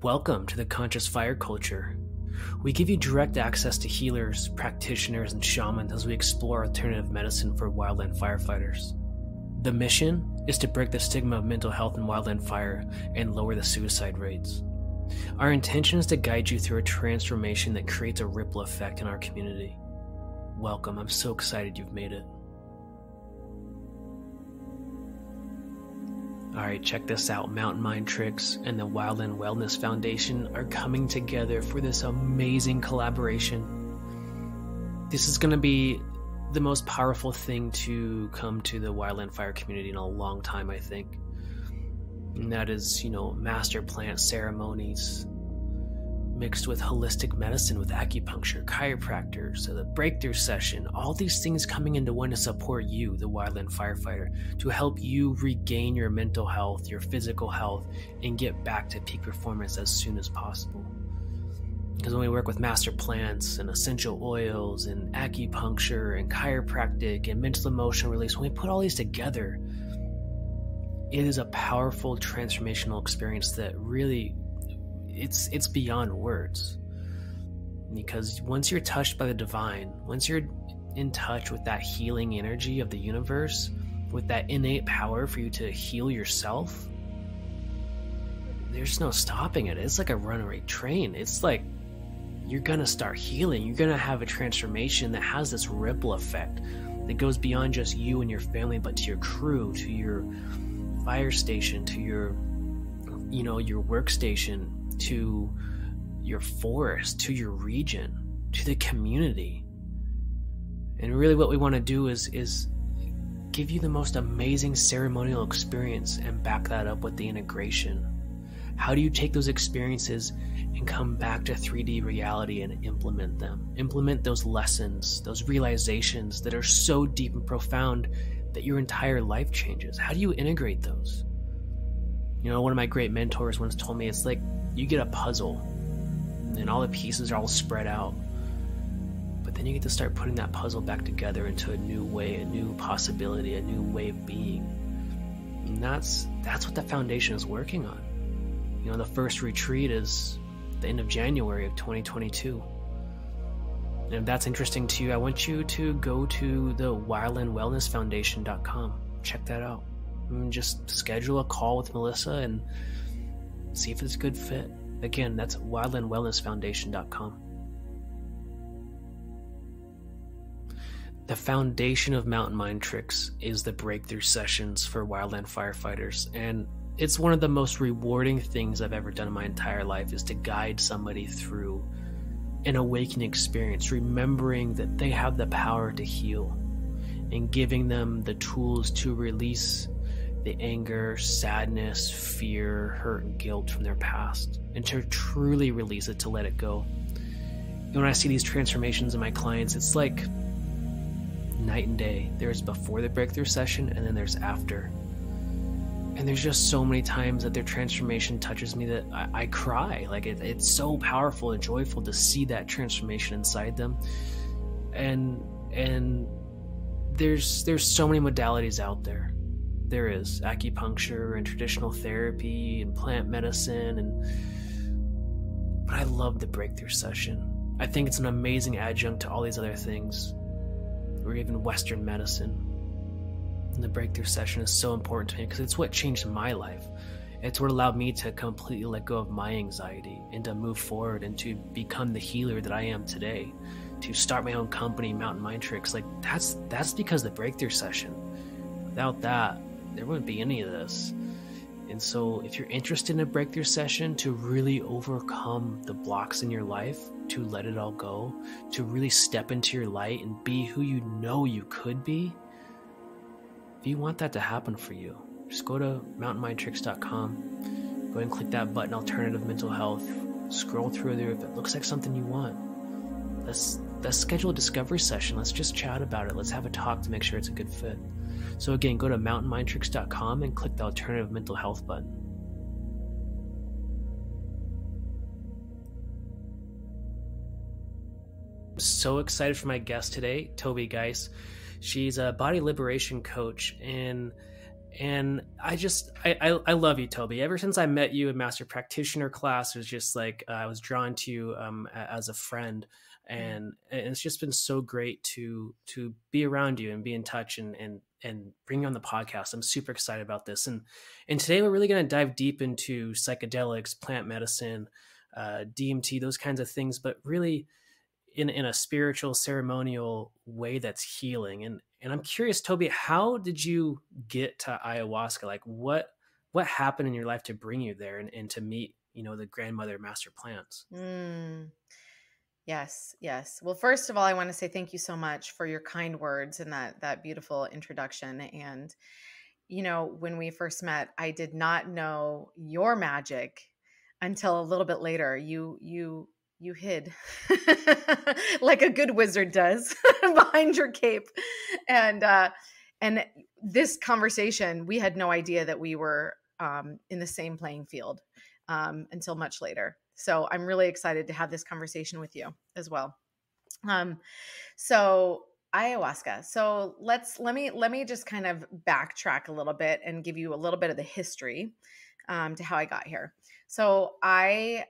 Welcome to the Conscious Fire Culture. We give you direct access to healers, practitioners, and shamans as we explore alternative medicine for wildland firefighters. The mission is to break the stigma of mental health in wildland fire and lower the suicide rates. Our intention is to guide you through a transformation that creates a ripple effect in our community. Welcome. I'm so excited you've made it. Alright, check this out. Mountain Mind Tricks and the Wildland Wellness Foundation are coming together for this amazing collaboration. This is going to be the most powerful thing to come to the wildland fire community in a long time, I think. And that is, master plant ceremonies mixed with holistic medicine, with acupuncture, chiropractors, the breakthrough session, all these things coming into one to support you, the wildland firefighter, to help you regain your mental health, your physical health, and get back to peak performance as soon as possible. Because when we work with master plants and essential oils and acupuncture and chiropractic and mental emotional release, when we put all these together, it is a powerful transformational experience that really it's beyond words. Because once you're touched by the divine, once you're in touch with that healing energy of the universe, with that innate power for you to heal yourself, there's no stopping it. It's like a runaway train. It's like you're gonna start healing. You're gonna have a transformation that has this ripple effect that goes beyond just you and your family, but to your crew, to your fire station, to your workstation, to your forest, to your region, to the community. And really what we want to do is give you the most amazing ceremonial experience and back that up with the integration. How do you take those experiences and come back to 3D reality and implement them? Implement those lessons, those realizations that are so deep and profound that your entire life changes. How do you integrate those? One of my great mentors once told me it's like you get a puzzle and all the pieces are all spread out, but then you get to start putting that puzzle back together into a new way, a new possibility, a new way of being. And that's what the foundation is working on. The first retreat is the end of January of 2022. And if that's interesting to you, I want you to go to the wildlandwellnessfoundation.com. Check that out. And just schedule a call with Melissa and see if it's a good fit. Again, that's wildlandwellnessfoundation.com. The foundation of Mountain Mind Tricks is the breakthrough sessions for wildland firefighters, and it's one of the most rewarding things I've ever done in my entire life, is to guide somebody through an awakening experience, remembering that they have the power to heal and giving them the tools to release the anger, sadness, fear, hurt, and guilt from their past, and to truly release it, to let it go. And when I see these transformations in my clients, it's like night and day. There's before the breakthrough session, and then there's after. And there's just so many times that their transformation touches me that I cry. Like it's so powerful and joyful to see that transformation inside them. And there's so many modalities out there. There is acupuncture and traditional therapy and plant medicine, but I love the breakthrough session. I think it's an amazing adjunct to all these other things, or even Western medicine. And the breakthrough session is so important to me because it's what changed my life. It's what allowed me to completely let go of my anxiety and to move forward and to become the healer that I am today, to start my own company, Mountain Mind Tricks. Like that's because of the breakthrough session. Without that, there wouldn't be any of this. And so if you're interested in a breakthrough session to really overcome the blocks in your life, to let it all go, to really step into your light and be who you know you could be, if you want that to happen for you, just go to mountainmindtricks.com, go ahead and click that button, Alternative Mental Health, scroll through there. If it looks like something you want, let's schedule a discovery session. Let's just chat about it. Let's have a talk to make sure it's a good fit. So again, go to mountainmindtricks.com and click the Alternative Mental Health button. I'm so excited for my guest today, Tobey Geise. She's a body liberation coach, and And I love you, Tobey. Ever since I met you in master practitioner class, it was just like I was drawn to you as a friend, and it's just been so great to be around you and be in touch and bring you on the podcast. I'm super excited about this, and today we're really going to dive deep into psychedelics, plant medicine, DMT, those kinds of things, but really in a spiritual, ceremonial way that's healing. And I'm curious, Tobey, how did you get to ayahuasca? Like what happened in your life to bring you there and to meet, the grandmother master plants? Yes, yes. Well, first of all, I want to say thank you so much for your kind words and that beautiful introduction. And when we first met, I did not know your magic until a little bit later. You hid like a good wizard does behind your cape. And this conversation, we had no idea that we were in the same playing field until much later. So I'm really excited to have this conversation with you as well. So ayahuasca. So let me just kind of backtrack a little bit and give you a little bit of the history to how I got here. So I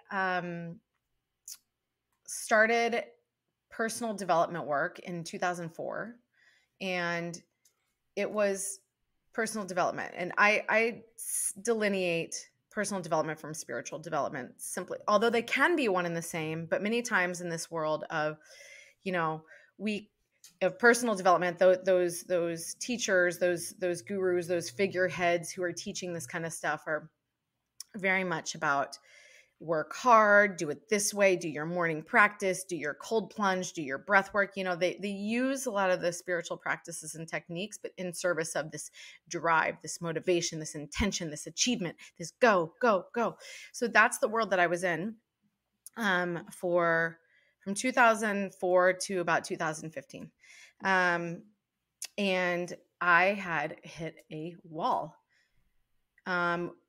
started personal development work in 2004, and it was personal development. And I delineate personal development from spiritual development simply, although they can be one and the same, but many times in this world of, of personal development, those teachers, those gurus, those figureheads who are teaching this kind of stuff are very much about work hard, do it this way, do your morning practice, do your cold plunge, do your breath work. They use a lot of the spiritual practices and techniques, but in service of this drive, this motivation, this intention, this achievement, this go, go, go. So that's the world that I was in from 2004 to about 2015. And I had hit a wall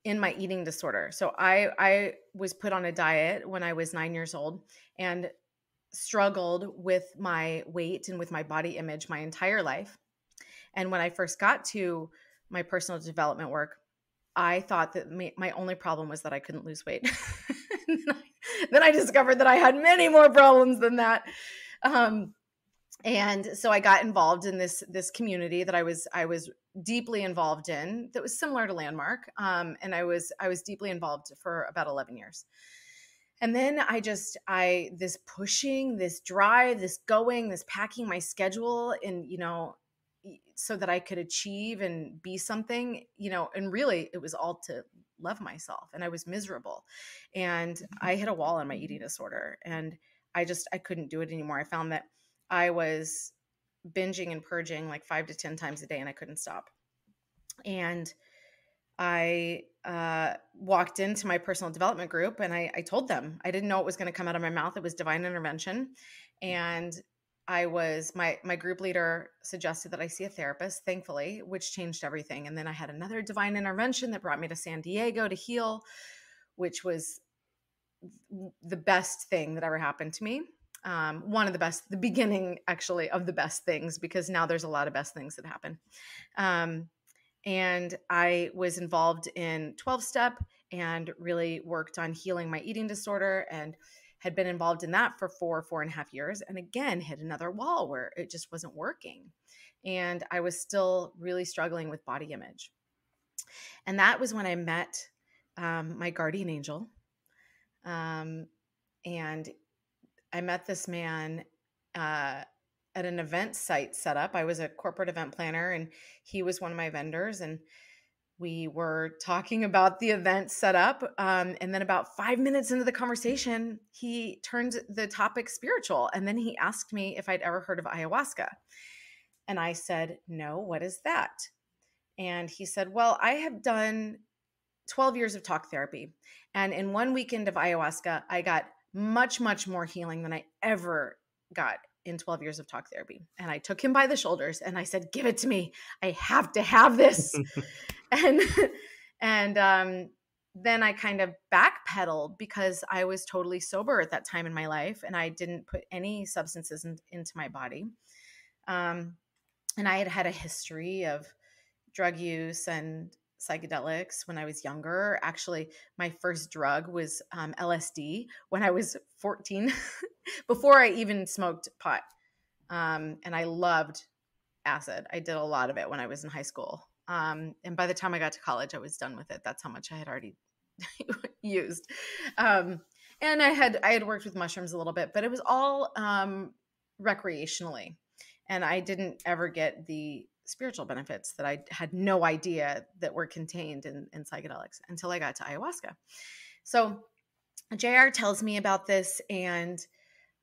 in my eating disorder. So I was put on a diet when I was 9 years old and struggled with my weight and with my body image my entire life. And when I first got to my personal development work, I thought that my only problem was that I couldn't lose weight. Then I discovered that I had many more problems than that. And so I got involved in this community that I was deeply involved in that was similar to Landmark. And I was deeply involved for about 11 years. And then this pushing, this drive, this going, this packing my schedule and, so that I could achieve and be something, and really it was all to love myself. And I was miserable. And I hit a wall on my eating disorder, and I couldn't do it anymore. I found that I was binging and purging like 5 to 10 times a day, and I couldn't stop. And I walked into my personal development group, and I told them, I didn't know what was going to come out of my mouth. It was divine intervention. And my group leader suggested that I see a therapist, thankfully, which changed everything. And then I had another divine intervention that brought me to San Diego to heal, which was the best thing that ever happened to me. One of the best, the beginning actually of the best things, because now there's a lot of best things that happen. And I was involved in 12-step and really worked on healing my eating disorder, and had been involved in that for 4.5 years. And again, hit another wall where it just wasn't working. And I was still really struggling with body image. And that was when I met my guardian angel. And I met this man at an event site set up. I was a corporate event planner, and he was one of my vendors. And we were talking about the event setup. And then about 5 minutes into the conversation, he turned the topic spiritual. And then he asked me if I'd ever heard of ayahuasca. And I said, no, what is that? And he said, well, I have done 12 years of talk therapy. And in 1 weekend of ayahuasca, I got much, much more healing than I ever got in 12 years of talk therapy. And I took him by the shoulders and I said, give it to me. I have to have this. and then I kind of backpedaled because I was totally sober at that time in my life, and I didn't put any substances into my body. And I had had a history of drug use and psychedelics when I was younger. Actually, my first drug was LSD when I was 14, before I even smoked pot. And I loved acid. I did a lot of it when I was in high school. And by the time I got to college, I was done with it. That's how much I had already used. And I had worked with mushrooms a little bit, but it was all recreationally. And I didn't ever get the spiritual benefits that I had no idea that were contained in psychedelics until I got to ayahuasca. So JR tells me about this, and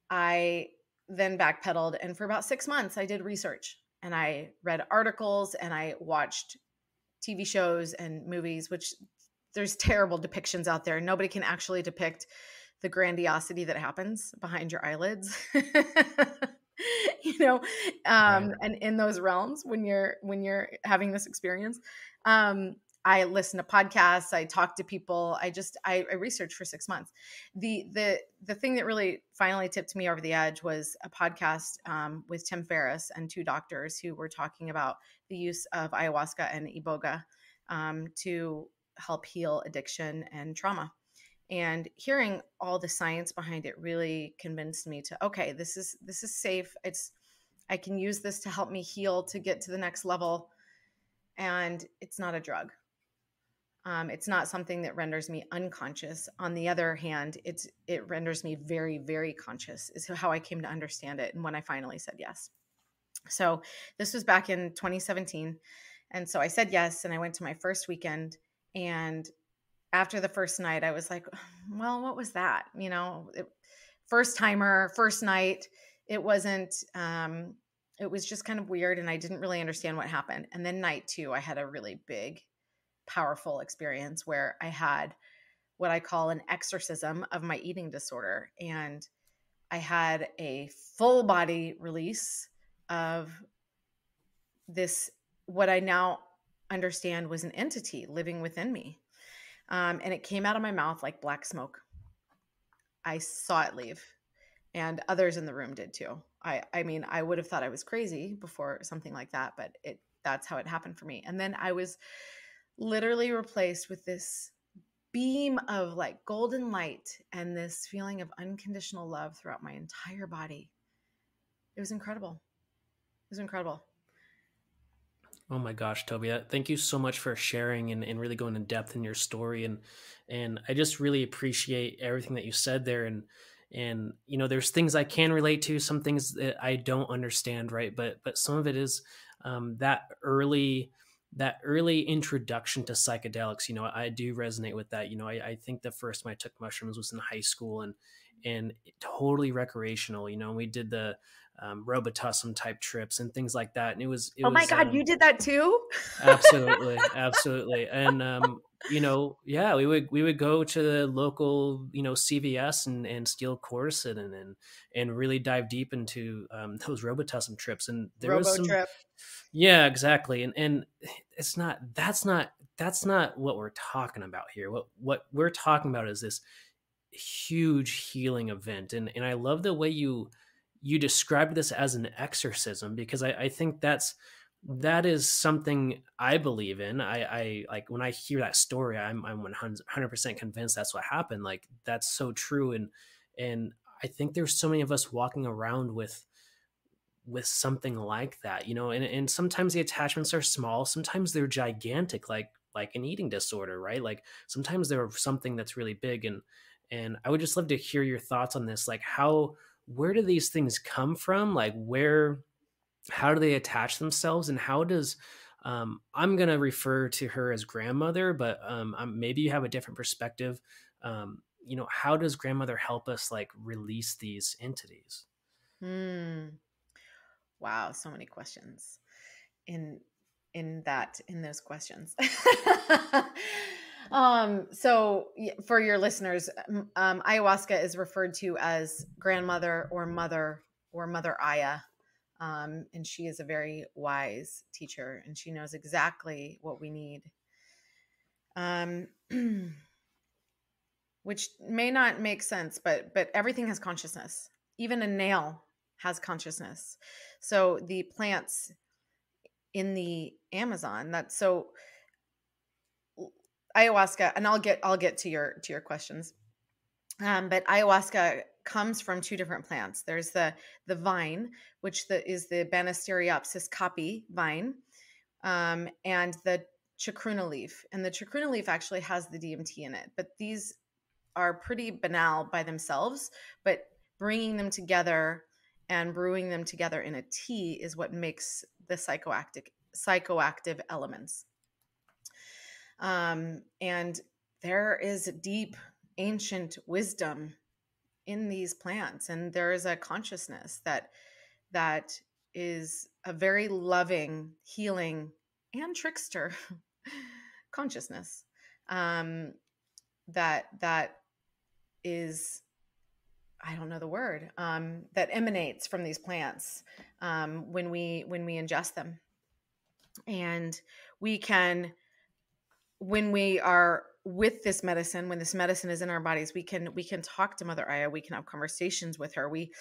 I then backpedaled. And for about 6 months, I did research and I read articles and I watched TV shows and movies, which there's terrible depictions out there. Nobody can actually depict the grandiosity that happens behind your eyelids. Right. And in those realms when you're having this experience. I listen to podcasts, I talk to people, I researched for 6 months. The thing that really finally tipped me over the edge was a podcast with Tim Ferriss and two doctors who were talking about the use of ayahuasca and iboga to help heal addiction and trauma. And hearing all the science behind it really convinced me to, okay, this is safe. I can use this to help me heal, to get to the next level. And it's not a drug. It's not something that renders me unconscious. On the other hand, it renders me very, very conscious, is how I came to understand it. And when I finally said yes. So this was back in 2017. And so I said yes, and I went to my first weekend. And after the first night, I was like, well, what was that? First timer, first night. It wasn't, it was just kind of weird. And I didn't really understand what happened. And then night two, I had a really big, powerful experience where I had what I call an exorcism of my eating disorder. And I had a full body release of this, what I now understand was an entity living within me. And it came out of my mouth like black smoke. I saw it leave, and others in the room did too. I mean, I would have thought I was crazy before something like that, but that's how it happened for me. And then I was literally replaced with this beam of like golden light and this feeling of unconditional love throughout my entire body. It was incredible. It was incredible. Oh my gosh, Toby, thank you so much for sharing and really going in depth in your story. And I just really appreciate everything that you said there. And there's things I can relate to, some things that I don't understand, right? But some of it is that early introduction to psychedelics. I do resonate with that. I think the first time I took mushrooms was in high school, and totally recreational. We did the Robitussin type trips and things like that. And it was, Oh my God, you did that too? absolutely, absolutely. And, yeah, we would go to the local, CVS and steal Corset and really dive deep into those Robitussin trips. And there was Robo some, trip. yeah, exactly. And that's not what we're talking about here. What we're talking about is this huge healing event. And I love the way you described this as an exorcism, because I think that is something I believe in. I like when I hear that story, I'm 100% convinced that's what happened. Like, that's so true. And I think there's so many of us walking around with something like that, and sometimes the attachments are small, sometimes they're gigantic, like an eating disorder, right? Like sometimes they're something that's really big. And I would just love to hear your thoughts on this. Like, where do these things come from? Like, how do they attach themselves? And how does, I'm going to refer to her as grandmother, but maybe you have a different perspective. How does grandmother help us like release these entities? Wow, so many questions in those questions. So for your listeners, ayahuasca is referred to as grandmother or mother Aya. And she is a very wise teacher, and she knows exactly what we need. Which may not make sense, but everything has consciousness. Even a nail has consciousness. So the plants in the Amazon. That's so ayahuasca, and I'll get to your questions. But ayahuasca comes from two different plants. There's the vine, which is the Banisteriopsis caapi vine, and the chacruna leaf. And the chacruna leaf actually has the DMT in it. But these are pretty banal by themselves. But bringing them together and brewing them together in a tea is what makes the psychoactive elements. And there is deep ancient wisdom in these plants, and there is a consciousness that is a very loving, healing, and trickster consciousness, that is, I don't know the word, that emanates from these plants when we ingest them. And we can, when we are with this medicine, when this medicine is in our bodies, we can talk to Mother Aya. We can have conversations with her. We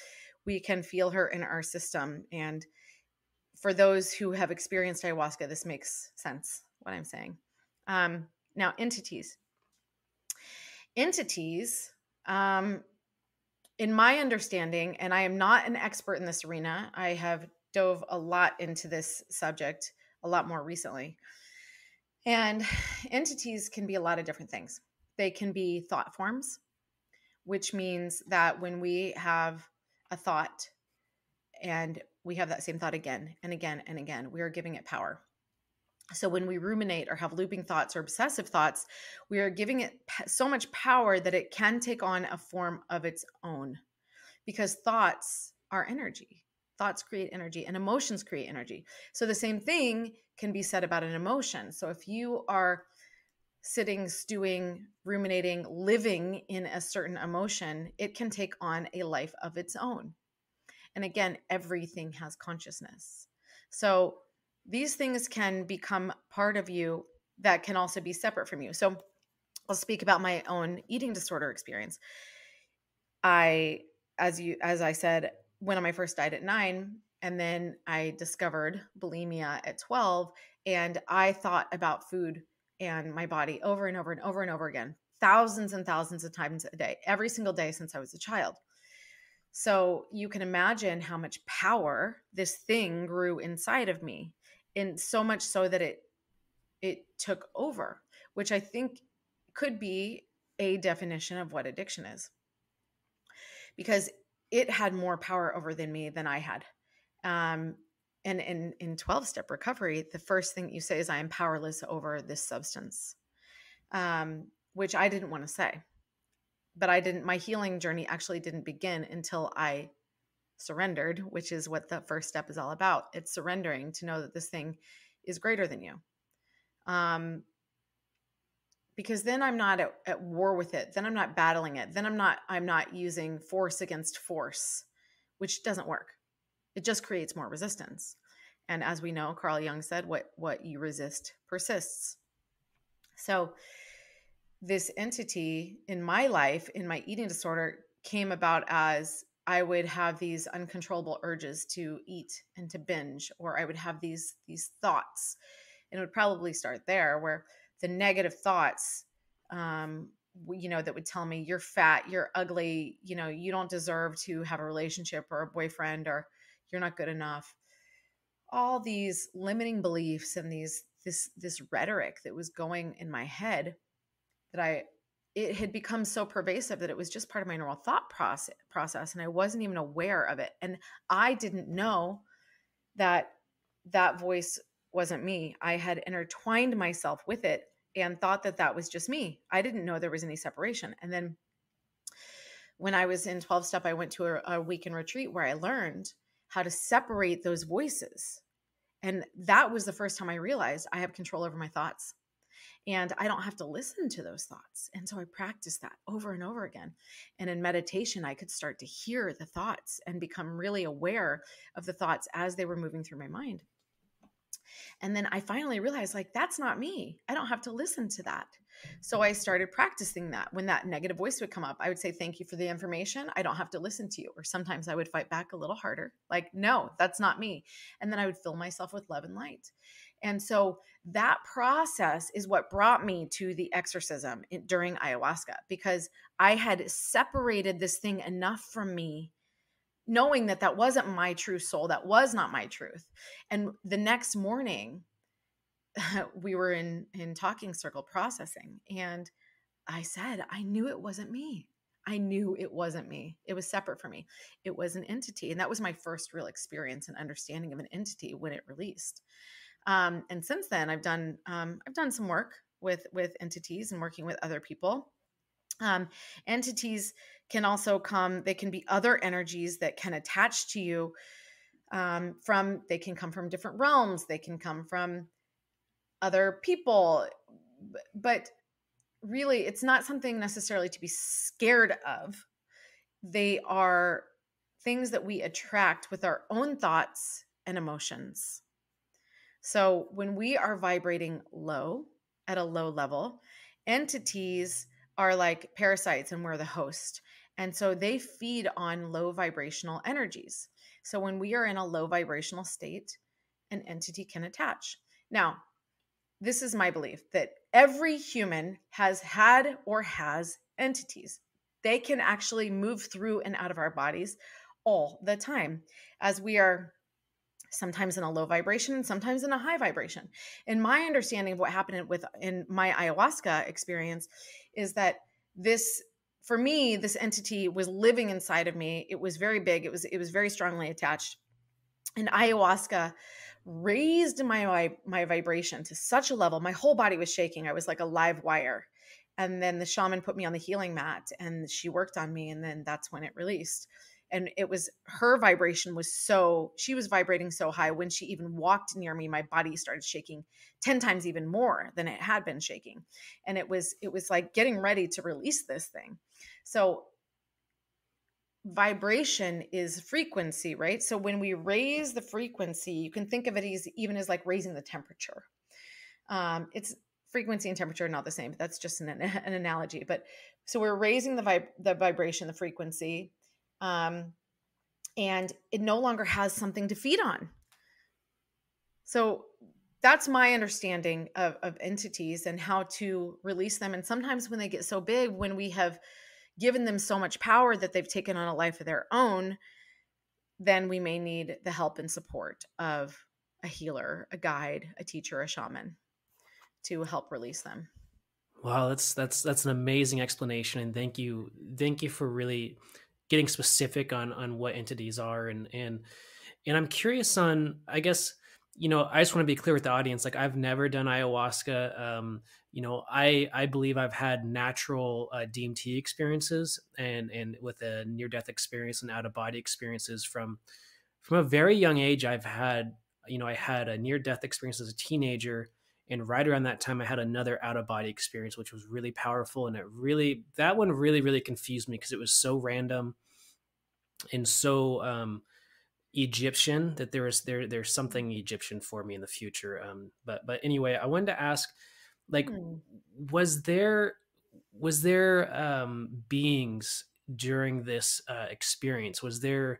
can feel her in our system. And for those who have experienced ayahuasca, this makes sense, what I'm saying. Now, entities, in my understanding, and I am not an expert in this arena, I have dove a lot into this subject a lot more recently. And entities can be a lot of different things. They can be thought forms, which means that when we have a thought and we have that same thought again and again and again, we are giving it power. So when we ruminate or have looping thoughts or obsessive thoughts, we are giving it so much power that it can take on a form of its own, because thoughts are energy. Thoughts create energy and emotions create energy. So the same thing can be said about an emotion. So if you are sitting, stewing, ruminating, living in a certain emotion, it can take on a life of its own. And again, everything has consciousness. So these things can become part of you that can also be separate from you. So I'll speak about my own eating disorder experience. As I said, went on my first diet at 9, and then I discovered bulimia at 12, and I thought about food and my body over and over and over and over again, thousands and thousands of times a day, every single day since I was a child. So you can imagine how much power this thing grew inside of me, and so much so that it took over, which I think could be a definition of what addiction is, because it had more power over me than I had. And in 12-step recovery, the first thing you say is, I am powerless over this substance, which I didn't want to say. But my healing journey actually didn't begin until I surrendered, which is what the first step is all about. It's surrendering to know that this thing is greater than you. Because then I'm not at war with it. Then I'm not battling it. Then I'm not using force against force, which doesn't work. It just creates more resistance. And as we know, Carl Jung said, what you resist persists. So this entity in my life, in my eating disorder, came about as I would have these uncontrollable urges to eat and to binge, or I would have these thoughts. And it would probably start there, where the negative thoughts, that would tell me, you're fat, you're ugly, you don't deserve to have a relationship or a boyfriend, or you're not good enough. All these limiting beliefs and this rhetoric that was going in my head, it had become so pervasive that it was just part of my normal thought process, and I wasn't even aware of it. And I didn't know that voice wasn't me. I had intertwined myself with it and thought that was just me. I didn't know there was any separation. And then when I was in 12-step, I went to a weekend retreat where I learned how to separate those voices. And that was the first time I realized I have control over my thoughts. And I don't have to listen to those thoughts. And so I practiced that over and over again. And in meditation, I could start to hear the thoughts and become really aware of the thoughts as they were moving through my mind. And then I finally realized, that's not me. I don't have to listen to that. So I started practicing that. When that negative voice would come up, I would say, thank you for the information. I don't have to listen to you. Or sometimes I would fight back a little harder, like, no, that's not me. And then I would fill myself with love and light. And so that process is what brought me to the exorcism during ayahuasca, because I had separated this thing enough from me, knowing that that wasn't my true soul. That was not my truth. And the next morning, we were in talking circle processing, and I said, I knew it wasn't me. I knew it wasn't me. It was separate from me. It was an entity. And that was my first real experience and understanding of an entity when it released. And since then I've done some work with entities and working with other people. Entities can also come, they can be other energies that can attach to you. They can come from different realms. They can come from other people, but really it's not something necessarily to be scared of. They are things that we attract with our own thoughts and emotions. So when we are vibrating low, at a low level, entities are like parasites and we're the host. And so they feed on low vibrational energies. So when we are in a low vibrational state, an entity can attach. Now, this is my belief that every human has had or has entities. They can actually move through and out of our bodies all the time, as we are sometimes in a low vibration and sometimes in a high vibration. And my understanding of what happened in my ayahuasca experience is that for me, this entity was living inside of me. It was very big. It was very strongly attached. And ayahuasca raised my vibration to such a level. My whole body was shaking. I was like a live wire. And then the shaman put me on the healing mat and she worked on me. And then that's when it released. And her vibration she was vibrating so high. When she even walked near me, my body started shaking 10 times even more than it had been shaking. And it was like getting ready to release this thing. So vibration is frequency, right? So when we raise the frequency, you can think of it even as like raising the temperature. It's frequency and temperature are not the same, but that's just an analogy. But so we're raising the vibration, the frequency, and it no longer has something to feed on. So that's my understanding of entities and how to release them. And sometimes when they get so big, when we have given them so much power that they've taken on a life of their own, then we may need the help and support of a healer, a guide, a teacher, a shaman to help release them. Wow, that's an amazing explanation, and thank you for really getting specific on what entities are, and I'm curious on, I guess, I just want to be clear with the audience. Like, I've never done ayahuasca. I believe I've had natural DMT experiences and with a near death experience and out of body experiences from a very young age. I had a near death experience as a teenager, and right around that time I had another out of body experience, which was really powerful. And that one really confused me because it was so random and so Egyptian that there's something Egyptian for me in the future. But anyway, I wanted to ask, like, was there beings during this experience? Was there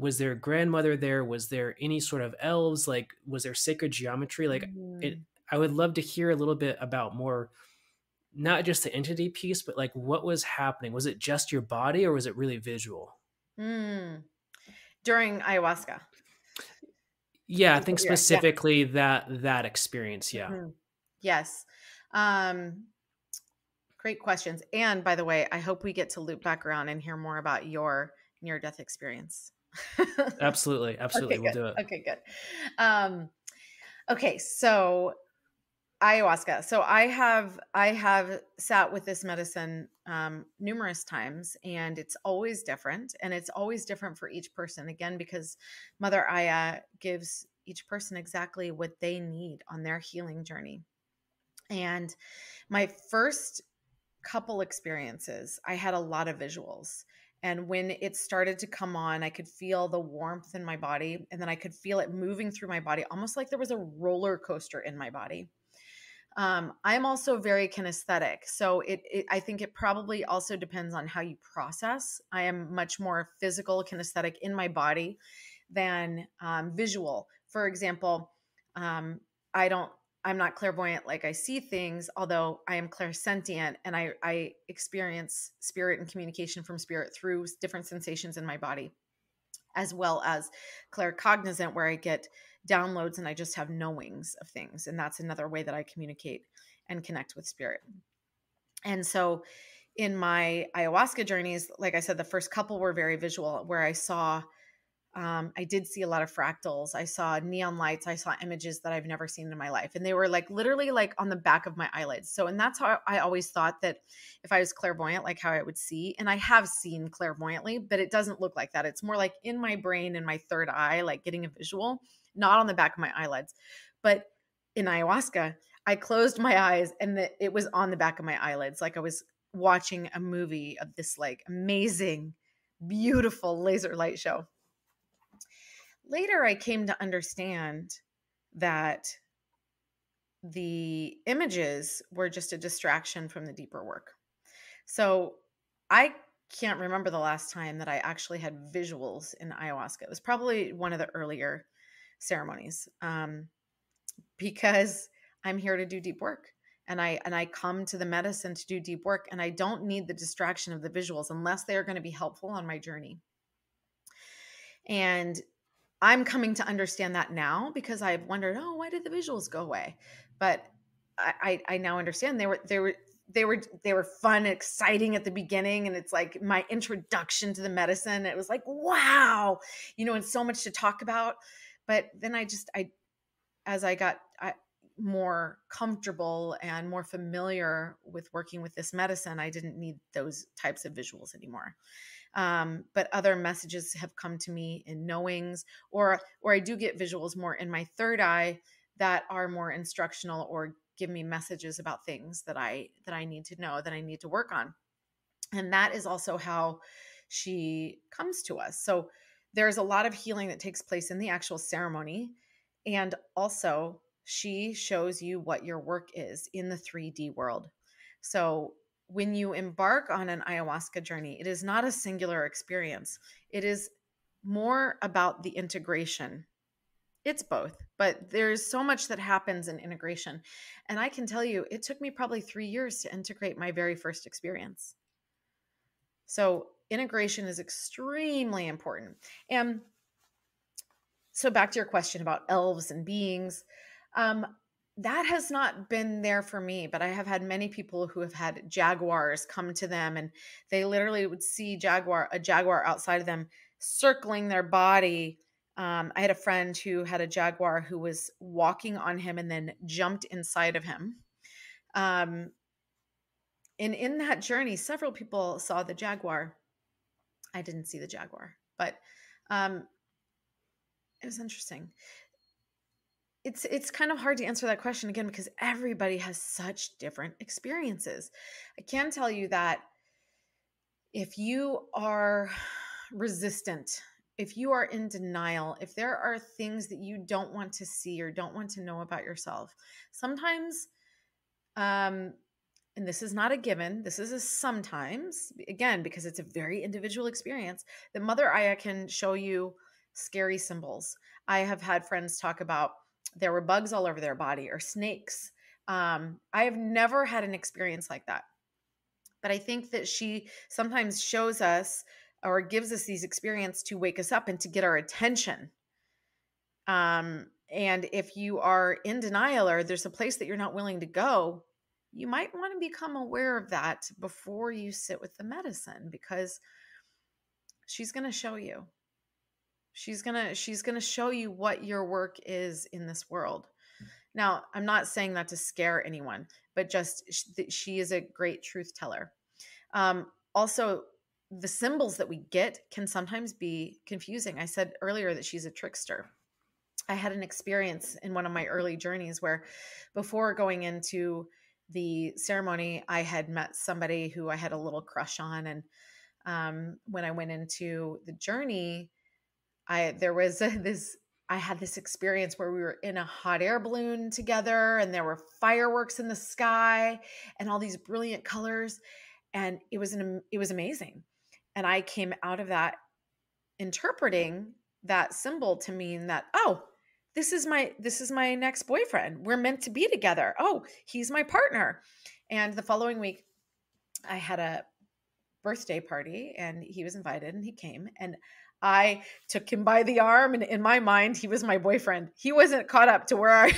a grandmother there? Was there any sort of elves? Like, was there sacred geometry? Like, I would love to hear a little bit about more, not just the entity piece, but like what was happening. Was it just your body or was it really visual? During ayahuasca. Yeah, I think specifically that experience. Yeah. Mm-hmm. Yes. Great questions. And by the way, I hope we get to loop back around and hear more about your near-death experience. Absolutely. Okay, we'll do it. Okay, good. Okay, so ayahuasca. So I have sat with this medicine numerous times, and it's always different, and it's always different for each person. Again, because Mother Aya gives each person exactly what they need on their healing journey. And my first couple experiences, I had a lot of visuals. And when it started to come on, I could feel the warmth in my body, and then I could feel it moving through my body, almost like there was a roller coaster in my body. I'm also very kinesthetic. So I think it probably also depends on how you process. I am much more physical, kinesthetic in my body than visual. For example, um, I don't, I'm not clairvoyant, like I see things, although I am clairsentient, and I experience spirit and communication from spirit through different sensations in my body, as well as claircognizant, where I get downloads and I just have knowings of things. And that's another way that I communicate and connect with spirit. And so in my ayahuasca journeys, like I said, the first couple were very visual, where I did see a lot of fractals. I saw neon lights. I saw images that I've never seen in my life. And they were like literally like on the back of my eyelids. So, and that's how I always thought that if I was clairvoyant, like how I would see, and I have seen clairvoyantly, but it doesn't look like that. It's more like in my brain, in my third eye, like getting a visual, not on the back of my eyelids. But in ayahuasca, I closed my eyes and it was on the back of my eyelids. Like I was watching a movie of this like amazing, beautiful laser light show. Later, I came to understand that the images were just a distraction from the deeper work. So I can't remember the last time that I actually had visuals in ayahuasca. It was probably one of the earlier ceremonies, because I'm here to do deep work. And I come to the medicine to do deep work, and I don't need the distraction of the visuals unless they are going to be helpful on my journey. And I'm coming to understand that now, because I've wondered, oh, why did the visuals go away? But I now understand they were fun, exciting at the beginning, and it's like my introduction to the medicine. It was like, wow, and so much to talk about. But then as I got more comfortable and more familiar with working with this medicine, I didn't need those types of visuals anymore. But other messages have come to me in knowings, or I do get visuals more in my third eye that are more instructional, or give me messages about things that I need to know, that I need to work on. And that is also how she comes to us. So there's a lot of healing that takes place in the actual ceremony. And also she shows you what your work is in the 3D world. So when you embark on an ayahuasca journey, it is not a singular experience. It is more about the integration. It's both, but there's so much that happens in integration. And I can tell you, it took me probably 3 years to integrate my very first experience. So integration is extremely important. And so back to your question about elves and beings, that has not been there for me, but I have had many people who have had jaguars come to them, and they literally would see a jaguar outside of them circling their body. I had a friend who had a jaguar who was walking on him and then jumped inside of him. And in that journey, several people saw the jaguar. I didn't see the jaguar, but it was interesting. It's kind of hard to answer that question again, because everybody has such different experiences. I can tell you that if you are resistant, if you are in denial, if there are things that you don't want to see or don't want to know about yourself, sometimes, and this is not a given, this is a sometimes, again, because it's a very individual experience, that Mother Aya can show you scary symbols. I have had friends talk about there were bugs all over their body, or snakes. I have never had an experience like that. But I think that she sometimes shows us or gives us these experiences to wake us up and to get our attention. And if you are in denial, or there's a place that you're not willing to go, you might want to become aware of that before you sit with the medicine, because she's going to show you. She's going to show you what your work is in this world. Now, I'm not saying that to scare anyone, but just she is a great truth teller. Also, the symbols that we get can sometimes be confusing. I said earlier that she's a trickster. I had an experience in one of my early journeys where, before going into the ceremony, I had met somebody who I had a little crush on. And when I went into the journey, there was this I had this experience where we were in a hot air balloon together and there were fireworks in the sky and all these brilliant colors. And it was amazing. And I came out of that interpreting that symbol to mean that, oh, this is my next boyfriend. We're meant to be together. Oh, he's my partner. And the following week I had a birthday party and he was invited and he came, and I took him by the arm, and in my mind he was my boyfriend. He wasn't caught up to where I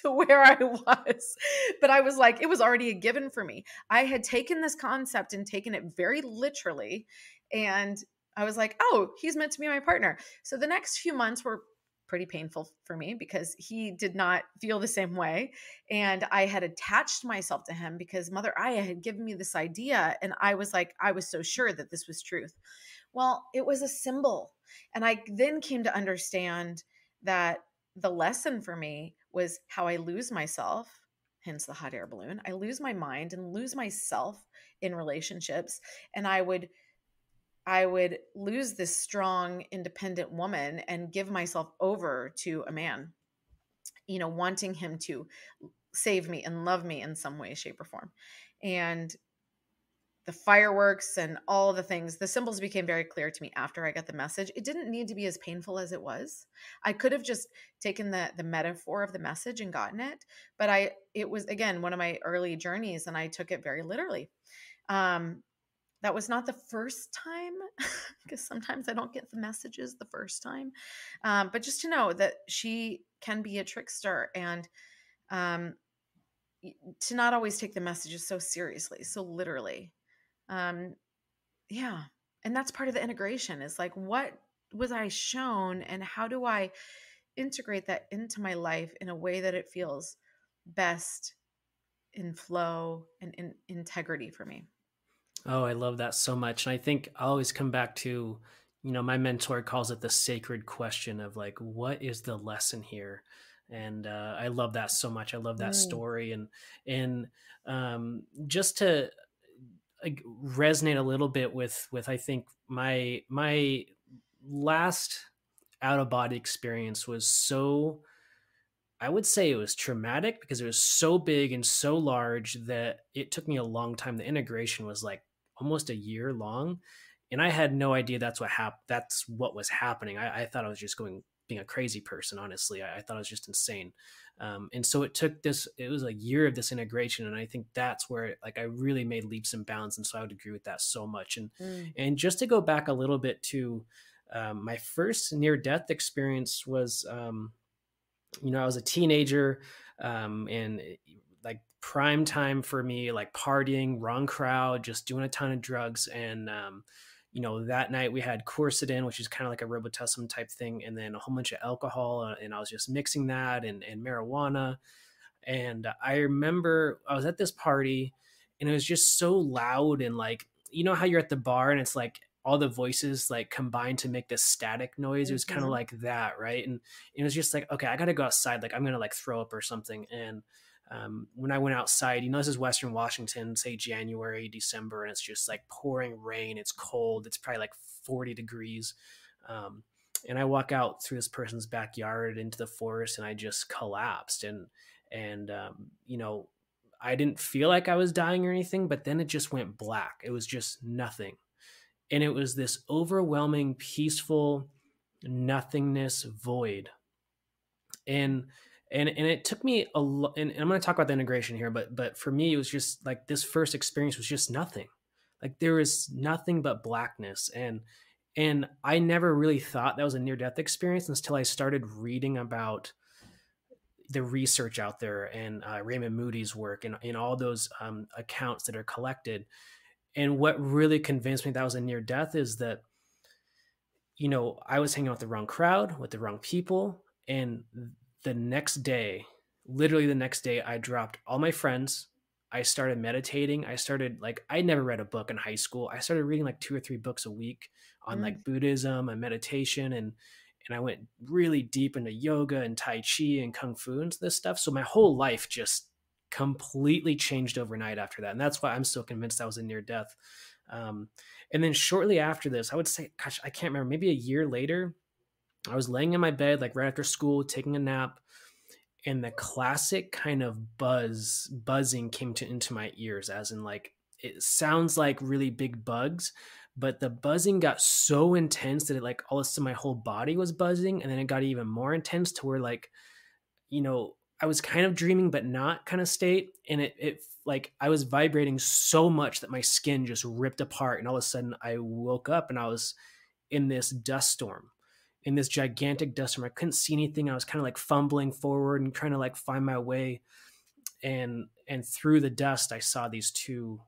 to where I was. But I was like, it was already a given for me. I had taken this concept and taken it very literally, and I was like, oh, he's meant to be my partner. So the next few months were pretty painful for me because he did not feel the same way. And I had attached myself to him because Mother Aya had given me this idea. And I was like, I was so sure that this was truth. Well, it was a symbol. And I then came to understand that the lesson for me was how I lose myself, hence the hot air balloon. I lose my mind and lose myself in relationships. And I would lose this strong, independent woman and give myself over to a man, wanting him to save me and love me in some way, shape, or form. And the fireworks and all the things, the symbols became very clear to me after I got the message. It didn't need to be as painful as it was. I could have just taken the metaphor of the message and gotten it, but it was, again, one of my early journeys, and I took it very literally. That was not the first time, because sometimes I don't get the messages the first time. But just to know that she can be a trickster, and to not always take the messages so seriously, so literally. Yeah. And that's part of the integration, is like, what was I shown and how do I integrate that into my life in a way that it feels best, in flow and in integrity for me? Oh, I love that so much. And I think I always come back to, my mentor calls it the sacred question of like, what is the lesson here? And I love that so much. I love that Mm. story. Just to like resonate a little bit with I think my last out of body experience was so, I would say it was traumatic because it was so big and so large that it took me a long time. The integration was like almost a year long, and I had no idea that's what was happening. I thought I was just being a crazy person. Honestly, I thought I was just insane. And so it was a year of this integration, and I think that's where like I really made leaps and bounds. And so I would agree with that so much. Mm. And just to go back a little bit to my first near death experience was. I was a teenager, and like prime time for me, like partying, wrong crowd, just doing a ton of drugs. And, that night we had quercetin, which is kind of like a Robitussin type thing, and then a whole bunch of alcohol. And I was just mixing that and marijuana. And I remember I was at this party and it was just so loud, and like, how you're at the bar and it's like all the voices like combine to make this static noise. It was kind of Mhm. like that, right? And it was just like, okay, I gotta go outside, like I'm gonna like throw up or something. And when I went outside, this is Western Washington, say January, December, and it's just like pouring rain. It's cold. It's probably like 40 degrees. And I walk out through this person's backyard into the forest, and I just collapsed. And I didn't feel like I was dying or anything, but then it just went black. It was just nothing. And it was this overwhelming, peaceful nothingness void. And it took me a lot, and I'm going to talk about the integration here, but for me, it was just like this first experience was just nothing. Like there was nothing but blackness. And I never really thought that was a near death experience until I started reading about the research out there and Raymond Moody's work and all those accounts that are collected. And what really convinced me that was a near death is that, I was hanging out with the wrong crowd, with the wrong people. And the next day, literally the next day, I dropped all my friends. I started meditating. I never read a book in high school. I started reading like 2 or 3 books a week on Mm. like Buddhism and meditation. And I went really deep into yoga and Tai Chi and Kung Fu and this stuff. So my whole life just completely changed overnight after that. And that's why I'm so convinced I was a near death. And then shortly after this, I would say, gosh, I can't remember, maybe a year later, I was laying in my bed, like right after school, taking a nap, and the classic kind of buzzing came into my ears, as in like it sounds like really big bugs, but the buzzing got so intense that it like all of a sudden my whole body was buzzing, and then it got even more intense to where like, I was kind of dreaming but not kind of state, and it like I was vibrating so much that my skin just ripped apart, and all of a sudden I woke up and I was in this dust storm, in this gigantic dust storm. I couldn't see anything. I was kind of like fumbling forward and trying to like find my way. And through the dust, I saw these two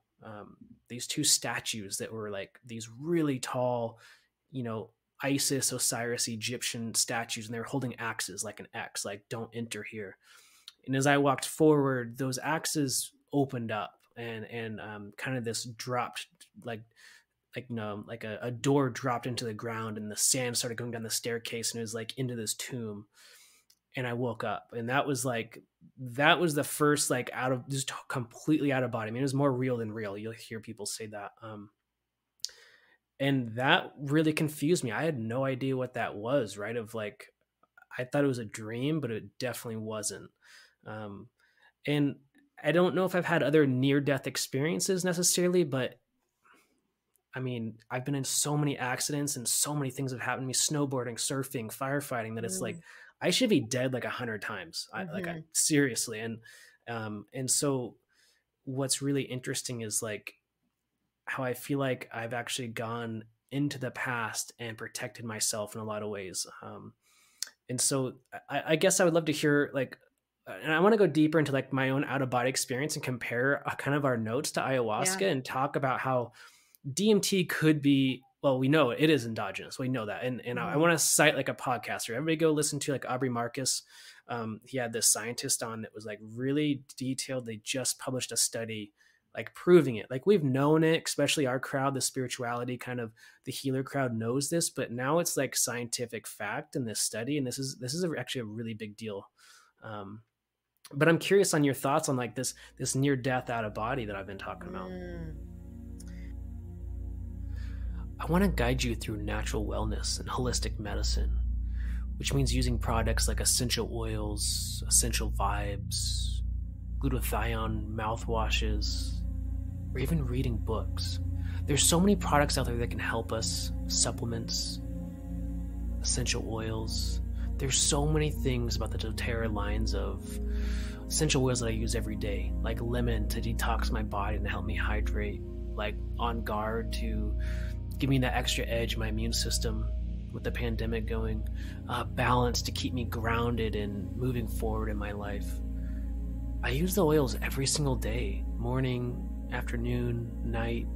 statues that were like these really tall, Isis, Osiris, Egyptian statues, and they were holding axes like an X, like don't enter here. And as I walked forward, those axes opened up, and kind of this dropped like a door dropped into the ground, and the sand started going down the staircase, and it was like into this tomb. And I woke up, and that was the first like out of just completely out of body. I mean, it was more real than real. You'll hear people say that. And that really confused me. I had no idea what that was, right? Of like, I thought it was a dream, but it definitely wasn't. And I don't know if I've had other near-death experiences necessarily, but I mean, I've been in so many accidents and so many things have happened to me, snowboarding, surfing, firefighting, that it's like, I should be dead like 100 times. Seriously. And so what's really interesting is like how I feel like I've actually gone into the past and protected myself in a lot of ways. And so I guess I would love to hear like, and I want to go deeper into like my own out of body experience and compare kind of our notes to ayahuasca and talk about how DMT could be, well, we know it is endogenous. We know that. And I want to cite like a podcaster. Everybody go listen to like Aubrey Marcus. He had this scientist on that was like really detailed. They just published a study like proving it. Like we've known it, especially our crowd, the spirituality kind of the healer crowd knows this, but now it's like scientific fact in this study. And this is actually a really big deal. But I'm curious on your thoughts on like this near death out of body that I've been talking about. I want to guide you through natural wellness and holistic medicine, which means using products like essential oils, essential vibes, glutathione mouthwashes, or even reading books. There's so many products out there that can help us, supplements, essential oils. There's so many things about the doTERRA lines of essential oils that I use every day, like lemon to detox my body and help me hydrate, like On Guard to give me that extra edge, my immune system with the pandemic going, balance to keep me grounded and moving forward in my life. I use the oils every single day, morning, afternoon, night.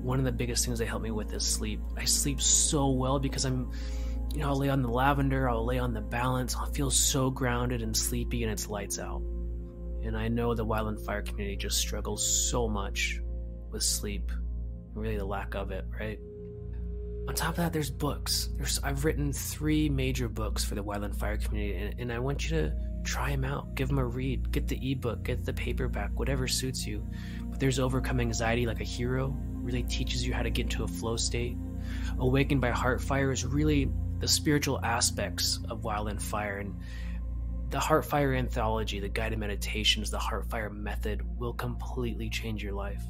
One of the biggest things they help me with is sleep. I sleep so well because I'll lay on the lavender, I'll lay on the balance, I'll feel so grounded and sleepy, and it's lights out. And I know the Wildland Fire community just struggles so much with sleep, really the lack of it, right? On top of that, there's books. I've written 3 major books for the Wildland Fire community, and I want you to try them out. Give them a read. Get the ebook, get the paperback, whatever suits you. But there's Overcome Anxiety Like a Hero, really teaches you how to get into a flow state. Awakened by Heart Fire is really the spiritual aspects of Wildland Fire, and the Heart Fire anthology, the guided meditations, the Heart Fire method will completely change your life.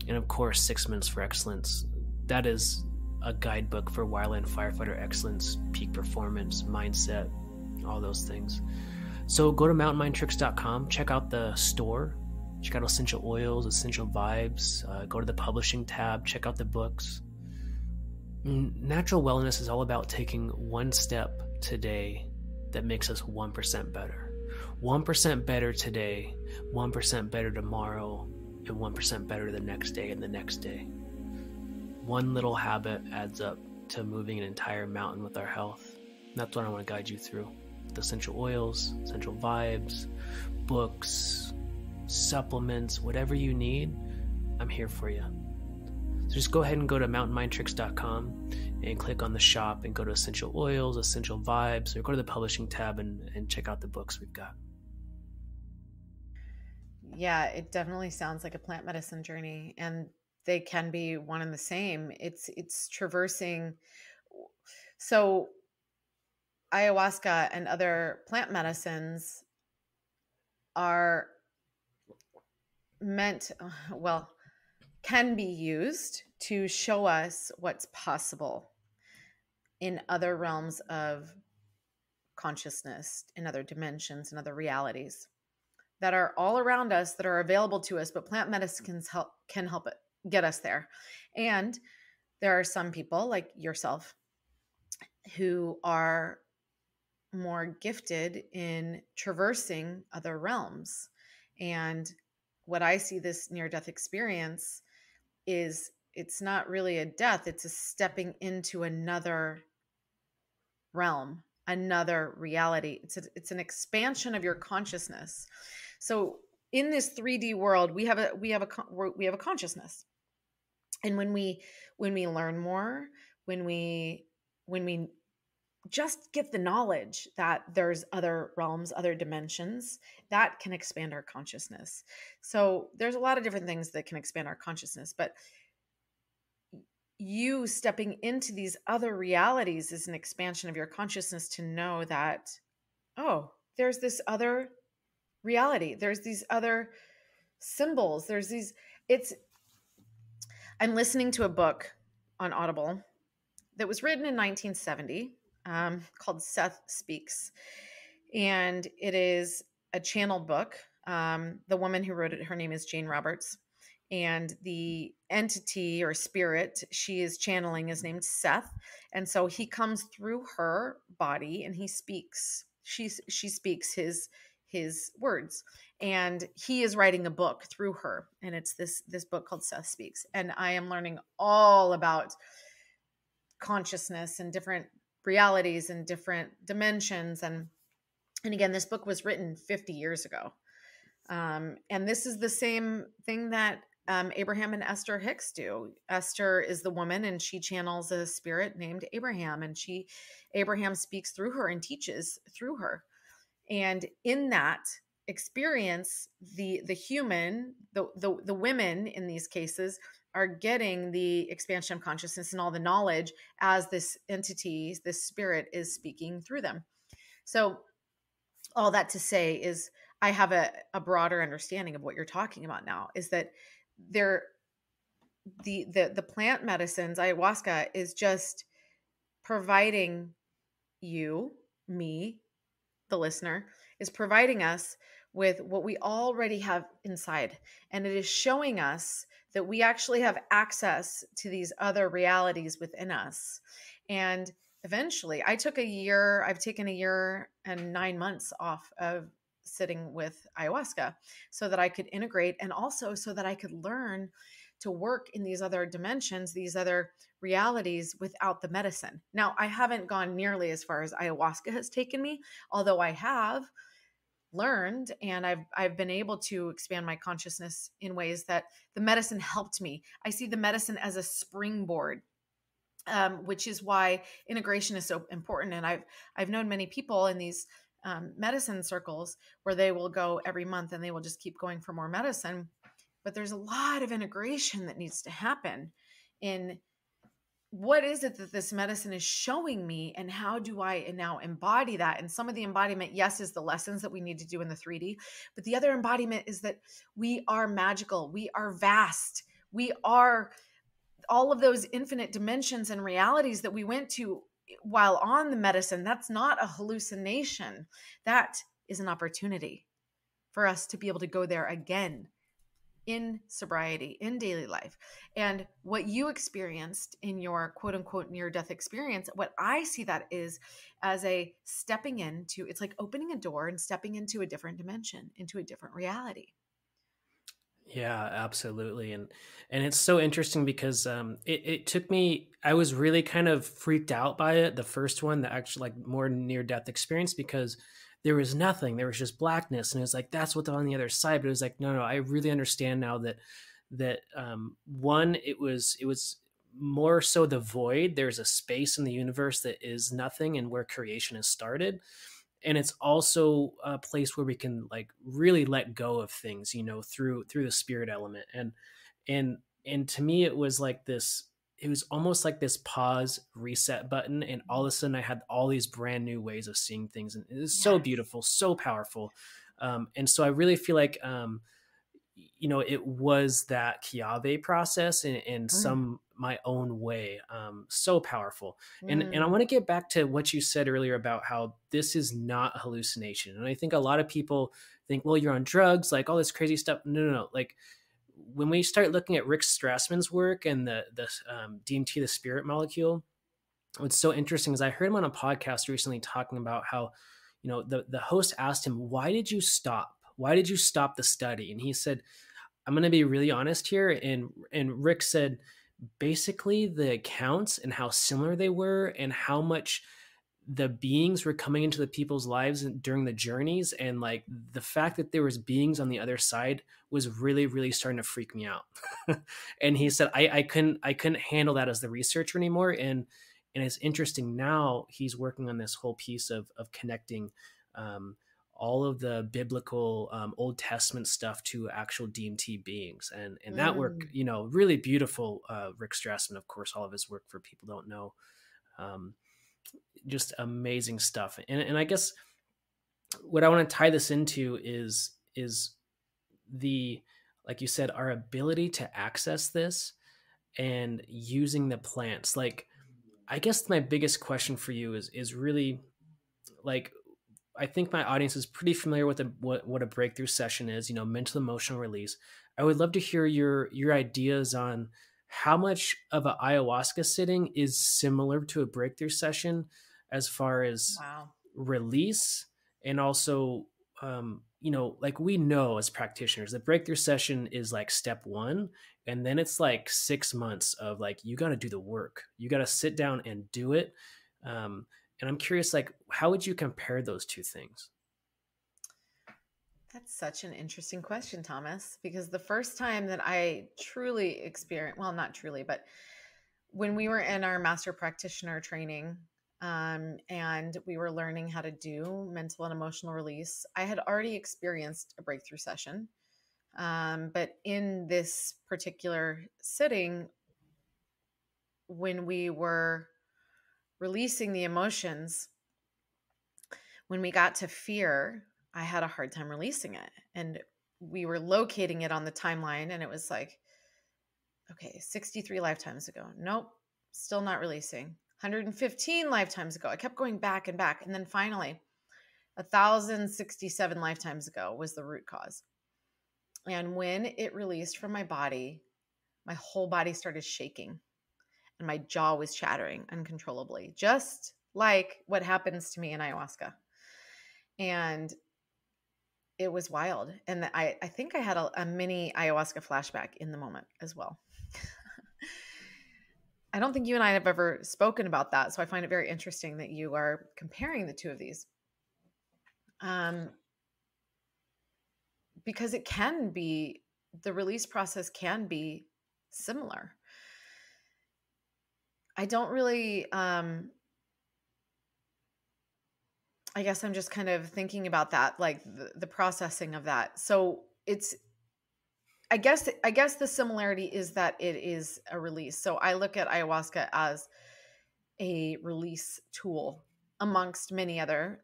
And of course, 6 Minutes for Excellence. That is a guidebook for wildland firefighter excellence, peak performance, mindset, all those things. So go to mountainmindtricks.com, check out the store, check out essential oils, essential vibes, go to the publishing tab, check out the books. Natural wellness is all about taking one step today that makes us 1% better. 1% better today, 1% better tomorrow, and 1% better the next day and the next day. One little habit adds up to moving an entire mountain with our health. And that's what I want to guide you through. The essential oils, essential vibes, books, supplements, whatever you need, I'm here for you. So just go ahead and go to mountainmindtricks.com and click on the shop and go to essential oils, essential vibes, or go to the publishing tab and check out the books we've got. Yeah, it definitely sounds like a plant medicine journey, and they can be one and the same. It's traversing. So ayahuasca and other plant medicines are meant, well, can be used to show us what's possible in other realms of consciousness, in other dimensions, in other realities that are all around us, that are available to us, but plant medicine can help it get us there. And there are some people like yourself who are more gifted in traversing other realms. And what I see this near death experience is, it's not really a death, it's a stepping into another realm, another reality. It's an expansion of your consciousness. So in this 3D world, we have a consciousness. And when we learn more, when we just get the knowledge that there's other realms, other dimensions, that can expand our consciousness. So there's a lot of different things that can expand our consciousness, but you stepping into these other realities is an expansion of your consciousness to know that, oh, there's this other reality. There's these other symbols. I'm listening to a book on Audible that was written in 1970, called Seth Speaks. And it is a channeled book. The woman who wrote it, her name is Jane Roberts. And the entity or spirit she is channeling is named Seth. And so he comes through her body and he speaks. She speaks his words. And he is writing a book through her. And it's this book called Seth Speaks. And I am learning all about consciousness and different realities and different dimensions. And again, this book was written 50 years ago. And this is the same thing that Abraham and Esther Hicks do. Esther is the woman and she channels a spirit named Abraham, and Abraham speaks through her and teaches through her. And in that experience, the human, the women in these cases are getting the expansion of consciousness and all the knowledge as this entity, this spirit is speaking through them. So all that to say is I have a broader understanding of what you're talking about now, is that the plant medicines, ayahuasca is just providing you, me, the listener, is providing us with what we already have inside. And it is showing us that we actually have access to these other realities within us. And eventually, I've taken a year and 9 months off of sitting with ayahuasca so that I could integrate, and also so that I could learn to work in these other dimensions, these other realities without the medicine. Now, I haven't gone nearly as far as ayahuasca has taken me, although I have learned and I've been able to expand my consciousness in ways that the medicine helped me. I see the medicine as a springboard, which is why integration is so important. And I've known many people in these medicine circles where they will go every month and they will just keep going for more medicine. But there's a lot of integration that needs to happen in what is it that this medicine is showing me, and how do I now embody that? And some of the embodiment, yes, is the lessons that we need to do in the 3D, but the other embodiment is that we are magical, we are vast, we are all of those infinite dimensions and realities that we went to while on the medicine. That's not a hallucination. That is an opportunity for us to be able to go there again in sobriety, in daily life. And what you experienced in your quote unquote near-death experience, what I see that is as a stepping into, it's like opening a door and stepping into a different dimension, into a different reality. Yeah, absolutely. And it's so interesting because it took me, I was really kind of freaked out by it, the first one, the actual like more near-death experience, because there was nothing, there was just blackness, and it was like, that's what's on the other side. But it was like, no, I really understand now that one, it was more so the void. There's a space in the universe that is nothing and where creation has started. And it's also a place where we can like really let go of things, through the spirit element. And to me, it was like this it was almost like this pause reset button, and all of a sudden I had all these brand new ways of seeing things, and it was so Yes. beautiful, so powerful. And so I really feel like it was that Chiave process in Mm, some my own way, so powerful. And I mm, want to get back to what you said earlier about how this is not a hallucination. And I think a lot of people think, well, you're on drugs, like all this crazy stuff. No, no, no. Like when we start looking at Rick Strassman's work and the DMT, the spirit molecule, what's so interesting is I heard him on a podcast recently talking about how, the host asked him, why did you stop? Why did you stop the study? And he said, I'm going to be really honest here. And Rick said, basically the accounts and how similar they were and how much the beings were coming into the people's lives during the journeys, and like the fact that there was beings on the other side was really, really starting to freak me out. And he said, I couldn't handle that as the researcher anymore. And it's interesting now he's working on this whole piece of connecting um, all of the biblical Old Testament stuff to actual DMT beings, and that work, mm. really beautiful. Rick Strassman, of course, all of his work, for people don't know, um, just amazing stuff. And I guess what I want to tie this into is the, like you said, our ability to access this and using the plants. Like, I guess my biggest question for you is really like, I think my audience is pretty familiar with what a breakthrough session is, mental emotional release. I would love to hear your ideas on how much of an ayahuasca sitting is similar to a breakthrough session as far as Wow. release, and also like we know as practitioners the breakthrough session is like step one, and then it's like 6 months of like, you got to do the work, you got to sit down and do it. And I'm curious, like, how would you compare those two things? That's such an interesting question, Thomas, because the first time that I truly experienced, well, not truly, but when we were in our master practitioner training, and we were learning how to do mental and emotional release, I had already experienced a breakthrough session. But in this particular sitting, when we were releasing the emotions, when we got to fear, I had a hard time releasing it. And we were locating it on the timeline, and it was like, okay, 63 lifetimes ago. Nope, still not releasing. 115 lifetimes ago. I kept going back and back. And then finally, 1,067 lifetimes ago was the root cause. And when it released from my body, my whole body started shaking and my jaw was chattering uncontrollably, just like what happens to me in ayahuasca. And it was wild. And I think I had a mini ayahuasca flashback in the moment as well. I don't think you and I have ever spoken about that. So I find it very interesting that you are comparing the two of these. Um, because it can be, the release process can be similar. I don't really, I guess I'm just kind of thinking about that, like the processing of that. So it's, I guess the similarity is that it is a release. So I look at ayahuasca as a release tool amongst many other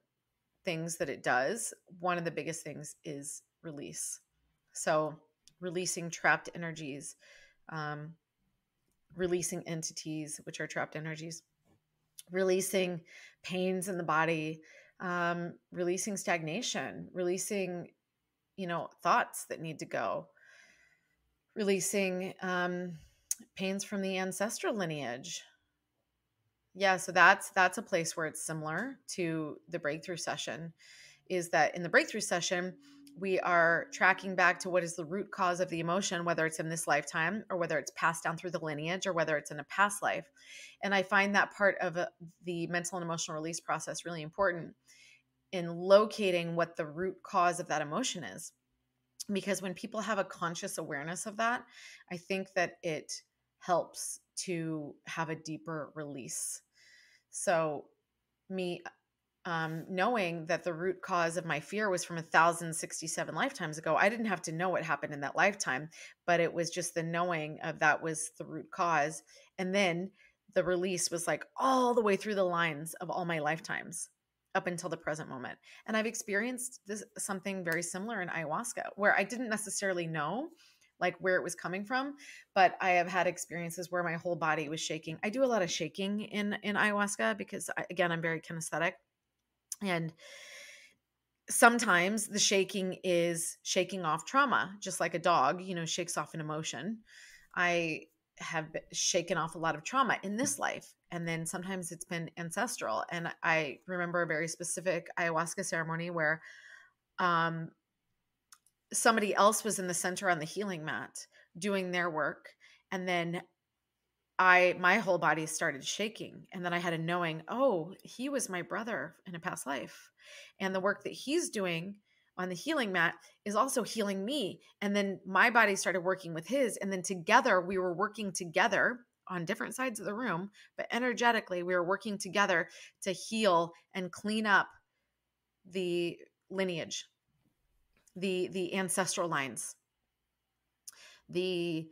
things that it does. One of the biggest things is release. So releasing trapped energies, um, releasing entities, which are trapped energies, releasing pains in the body, releasing stagnation, releasing, thoughts that need to go, releasing pains from the ancestral lineage. Yeah, so that's a place where it's similar to the breakthrough session, is that in the breakthrough session, we are tracking back to what is the root cause of the emotion, whether it's in this lifetime or whether it's passed down through the lineage or whether it's in a past life. And I find that part of the mental and emotional release process really important in locating what the root cause of that emotion is. Because when people have a conscious awareness of that, I think that it helps to have a deeper release. So me knowing that the root cause of my fear was from 1,067 lifetimes ago. I didn't have to know what happened in that lifetime, but it was just the knowing of that was the root cause. And then the release was like all the way through the lines of all my lifetimes up until the present moment. And I've experienced this something very similar in ayahuasca, where I didn't necessarily know like where it was coming from, but I have had experiences where my whole body was shaking. I do a lot of shaking in ayahuasca because again, I'm very kinesthetic. And sometimes the shaking is shaking off trauma, just like a dog, shakes off an emotion. I have shaken off a lot of trauma in this life. And then sometimes it's been ancestral. And I remember a very specific ayahuasca ceremony where um, somebody else was in the center on the healing mat doing their work. And then my whole body started shaking. And then I had a knowing, oh, he was my brother in a past life. And the work that he's doing on the healing mat is also healing me. And then my body started working with his. And then together we were working together on different sides of the room, but energetically we were working together to heal and clean up the lineage, the ancestral lines, and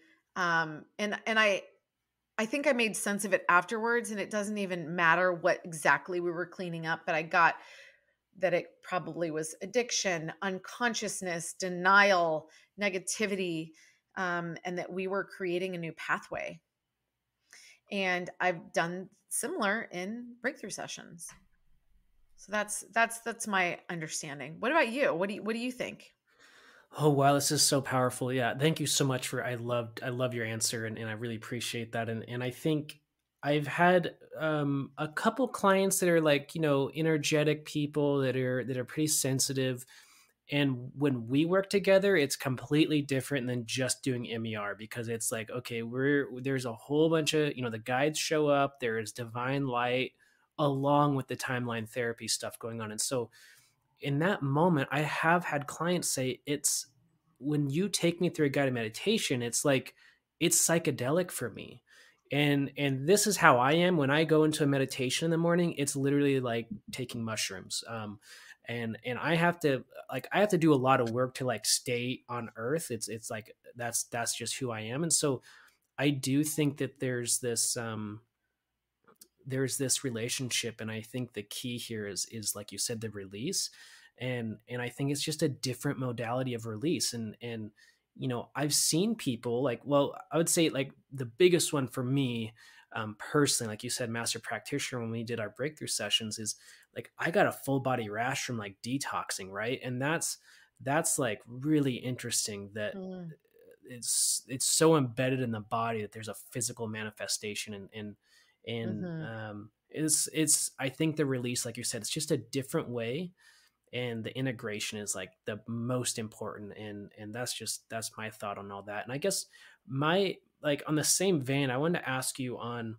I think I made sense of it afterwards, and it doesn't even matter what exactly we were cleaning up, but I got that it probably was addiction, unconsciousness, denial, negativity, and that we were creating a new pathway. And I've done similar in breakthrough sessions. So that's my understanding. What about you? What do you think? Oh wow, this is so powerful. Yeah, thank you so much for I love your answer, and I really appreciate that. And I think I've had a couple clients that are like, energetic people that are pretty sensitive. And when we work together, it's completely different than just doing MER, because it's like, okay, there's a whole bunch of, the guides show up, there is divine light along with the timeline therapy stuff going on. And so in that moment, I have had clients say, it's when you take me through a guided meditation, it's like it's psychedelic for me. And this is how I am when I go into a meditation in the morning. It's literally like taking mushrooms. And I have to do a lot of work to like stay on earth. It's like that's just who I am. And so I do think that there's this relationship, and I think the key here is like you said, the release. And I think it's just a different modality of release. And I've seen people like, well, I would say like the biggest one for me, personally, like you said, master practitioner, when we did our breakthrough sessions, is like I got a full body rash from like detoxing, right? And that's like really interesting that Mm, it's so embedded in the body that there's a physical manifestation. And mhm, it's I think the release, like you said, it's just a different way, and the integration is like the most important. And that's my thought on all that. And I guess my like on the same vein, I wanted to ask you on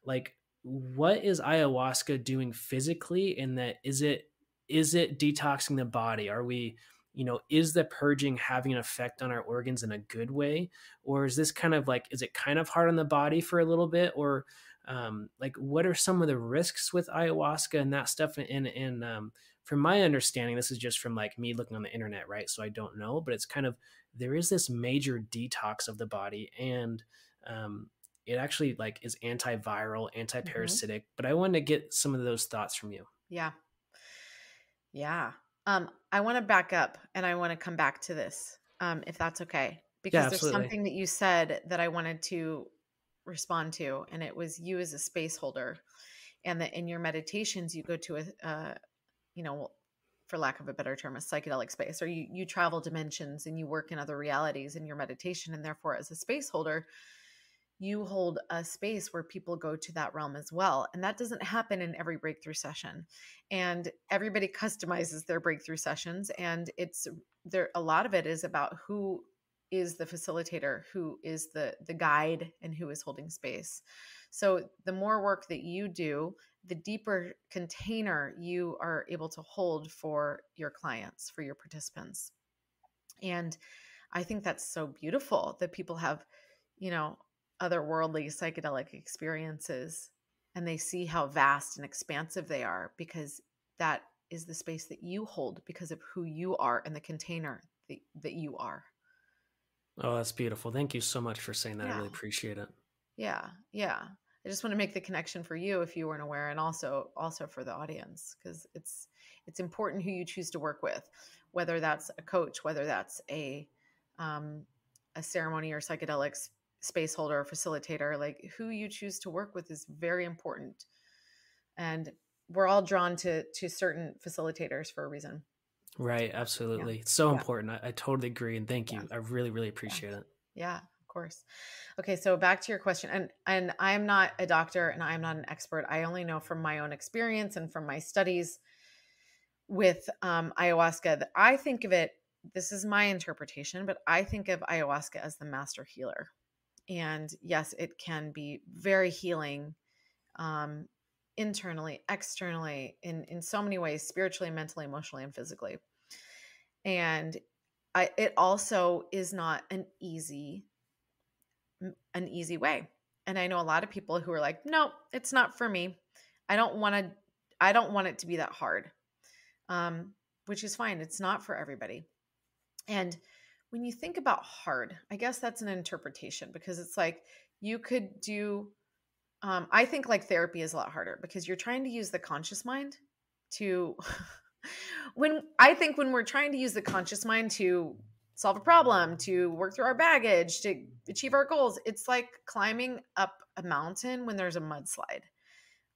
like what is ayahuasca doing physically, in that is it detoxing the body? Are we, is the purging having an effect on our organs in a good way? Or is this kind of like, is it kind of hard on the body for a little bit? Or like what are some of the risks with ayahuasca and that stuff? And from my understanding, this is just from like me looking on the internet, right? So I don't know, but it's kind of, there is this major detox of the body. And um, it actually like is antiviral, mhm. anti-parasitic. But I wanted to get some of those thoughts from you. Yeah. Yeah. I want to back up and I want to come back to this, if that's okay, Yeah, because there's absolutely. something that you said that I wanted to respond to, and it was you as a space holder, and that in your meditations you go to you know, for lack of a better term, a psychedelic space, or you travel dimensions and you work in other realities in your meditation, and therefore, as a space holder, you hold a space where people go to that realm as well. And that doesn't happen in every breakthrough session. And everybody customizes their breakthrough sessions. And it's there, a lot of it is about who is the facilitator, who is the guide, and who is holding space. So the more work that you do, the deeper container you are able to hold for your clients, for your participants. And I think that's so beautiful that people have, you know, otherworldly psychedelic experiences, and they see how vast and expansive they are because that is the space that you hold because of who you are and the container that you are. Oh, that's beautiful. Thank you so much for saying that. I Yeah. really appreciate it. Yeah. Yeah. I just want to make the connection for you if you weren't aware, and also for the audience, because it's important who you choose to work with, whether that's a coach, whether that's a ceremony or psychedelics space holder or facilitator. Like, who you choose to work with is very important. And we're all drawn to certain facilitators for a reason. Right. Yeah. Absolutely. It's so Yeah. important. I totally agree. And thank Yeah. you. I really, really Yeah. appreciate it. Yeah, of course. Okay, so back to your question. And I'm not a doctor and I'm not an expert. I only know from my own experience and from my studies with ayahuasca that I think of it, this is my interpretation, but I think of ayahuasca as the master healer. And yes, it can be very healing, internally, externally, in so many ways, spiritually, mentally, emotionally, and physically. And it also is not an easy way. And I know a lot of people who are like, no, it's not for me. I don't want it to be that hard. Which is fine. It's not for everybody. And when you think about hard, I guess that's an interpretation, because it's like you could do, I think like therapy is a lot harder because you're trying to use the conscious mind to, when we're trying to use the conscious mind to solve a problem, to work through our baggage, to achieve our goals, it's like climbing up a mountain when there's a mudslide.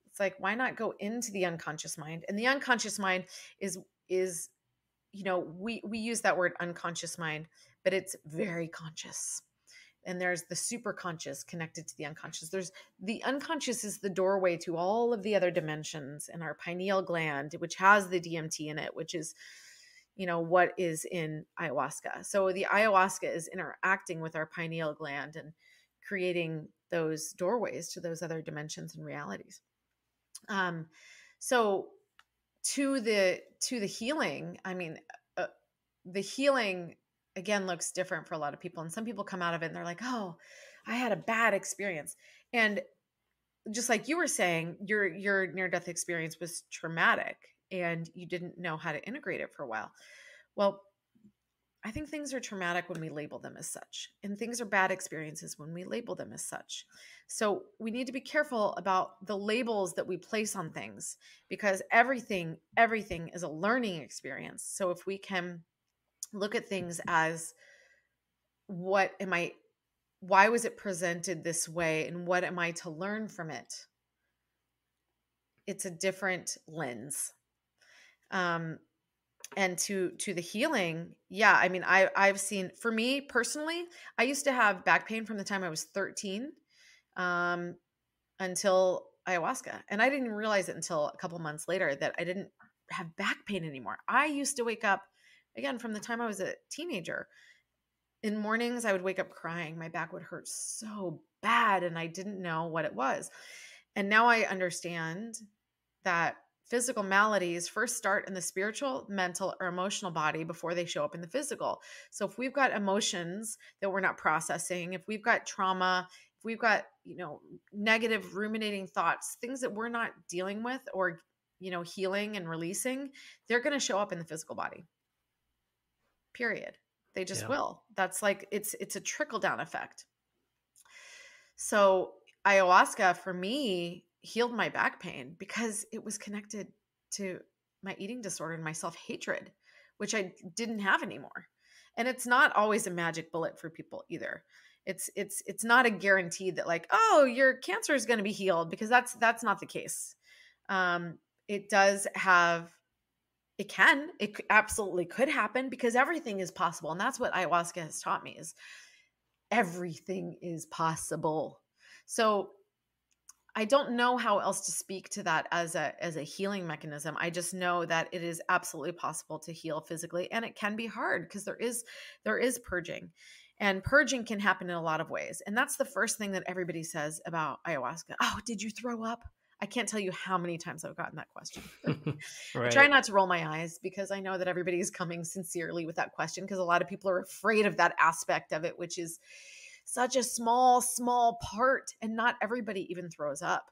It's like, why not go into the unconscious mind? And the unconscious mind is, we use that word unconscious mind, but it's very conscious. And there's the super conscious connected to the unconscious. There's the unconscious is the doorway to all of the other dimensions in our pineal gland, which has the DMT in it, which is, what is in ayahuasca. So the ayahuasca is interacting with our pineal gland and creating those doorways to those other dimensions and realities. So to the healing, I mean, the healing again looks different for a lot of people. And some people come out of it and they're like, oh, I had a bad experience. And just like you were saying, your near-death experience was traumatic and you didn't know how to integrate it for a while. Well, I think things are traumatic when we label them as such, and things are bad experiences when we label them as such. So we need to be careful about the labels that we place on things, because everything is a learning experience. So if we can look at things as, why was it presented this way and what am I to learn from it? It's a different lens. And to the healing, yeah, I mean, I've seen, for me personally, I used to have back pain from the time I was 13 until ayahuasca. And I didn't realize it until a couple months later that I didn't have back pain anymore. I used to wake up, again, from the time I was a teenager. In mornings, I would wake up crying. My back would hurt so bad and I didn't know what it was. And now I understand that physical maladies first start in the spiritual, mental, or emotional body before they show up in the physical. So if we've got emotions that we're not processing, if we've got trauma, if we've got, negative ruminating thoughts, things that we're not dealing with or, healing and releasing, they're going to show up in the physical body. Period. They just will. That's like, it's a trickle down effect. So ayahuasca for me healed my back pain because it was connected to my eating disorder and my self-hatred, which I didn't have anymore. And it's not always a magic bullet for people either. It's not a guarantee that like, oh, your cancer is going to be healed, because that's not the case. It absolutely could happen, because everything is possible. And that's what ayahuasca has taught me, is everything is possible. So I don't know how else to speak to that as a healing mechanism. I just know that it is absolutely possible to heal physically, and it can be hard because there is purging, and purging can happen in a lot of ways. And that's the first thing that everybody says about ayahuasca. Oh, did you throw up? I can't tell you how many times I've gotten that question. Right. I try not to roll my eyes because I know that everybody is coming sincerely with that question, because a lot of people are afraid of that aspect of it, which is such a small part, and not everybody even throws up.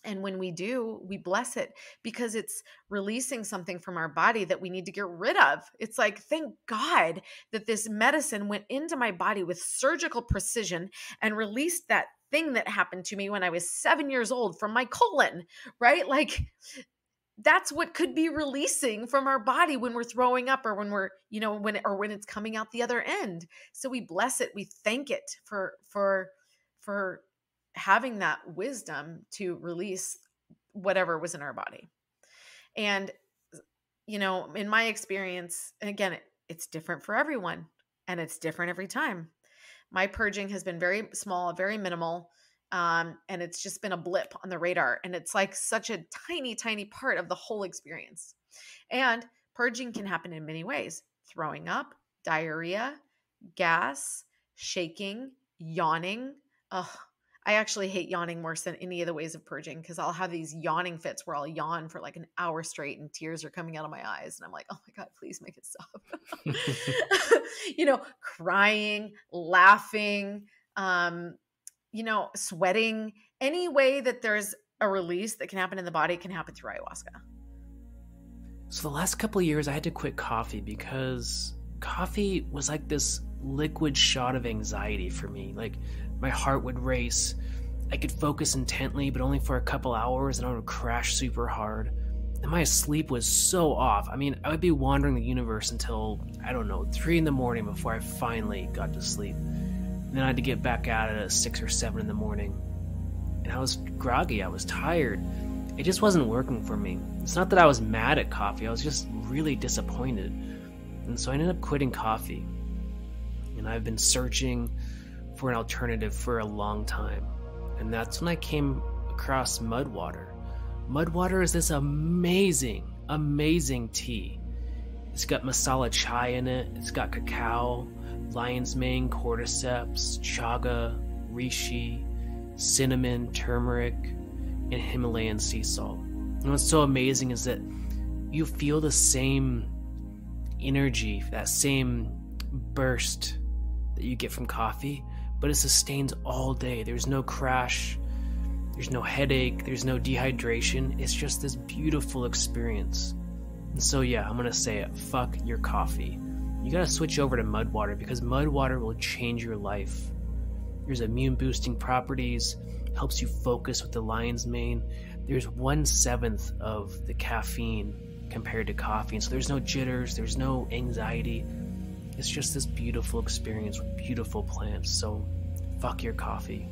And when we do, we bless it because it's releasing something from our body that we need to get rid of. It's like, thank God that this medicine went into my body with surgical precision and released that thing that happened to me when I was 7 years old from my colon, right? Like, that's what could be releasing from our body when we're throwing up, or when we're, when it's coming out the other end. So we bless it. We thank it for having that wisdom to release whatever was in our body. And, in my experience, and again, it's different for everyone and it's different every time. My purging has been very small, very minimal. And it's just been a blip on the radar. And it's like such a tiny, tiny part of the whole experience. And purging can happen in many ways: throwing up, diarrhea, gas, shaking, yawning. Ugh, I actually hate yawning worse than any of the ways of purging, because I'll have these yawning fits where I'll yawn for like an hour straight and tears are coming out of my eyes. And I'm like, oh my God, please make it stop. Crying, laughing, sweating, any way that there's a release that can happen in the body can happen through ayahuasca. So the last couple of years I had to quit coffee because coffee was like this liquid shot of anxiety for me. Like my heart would race. I could focus intently, but only for a couple hours, and I would crash super hard. And my sleep was so off. I mean, I would be wandering the universe until, 3 in the morning before I finally got to sleep. And then I had to get back at it at 6 or 7 in the morning. And I was groggy, I was tired. It just wasn't working for me. It's not that I was mad at coffee, I was just really disappointed. And so I ended up quitting coffee. And I've been searching for an alternative for a long time. And that's when I came across mud water. Mud water is this amazing, amazing tea. It's got masala chai in it, it's got cacao, lion's mane, cordyceps, chaga, reishi, cinnamon, turmeric, and Himalayan sea salt. And what's so amazing is that you feel the same energy, that same burst that you get from coffee, but it sustains all day. There's no crash, there's no headache, there's no dehydration. It's just this beautiful experience. And so yeah, I'm gonna say it, fuck your coffee. You gotta switch over to mud water, because mud water will change your life. There's immune boosting properties, helps you focus with the lion's mane. There's 1/7 of the caffeine compared to coffee, and so there's no jitters, there's no anxiety. It's just this beautiful experience with beautiful plants. So fuck your coffee.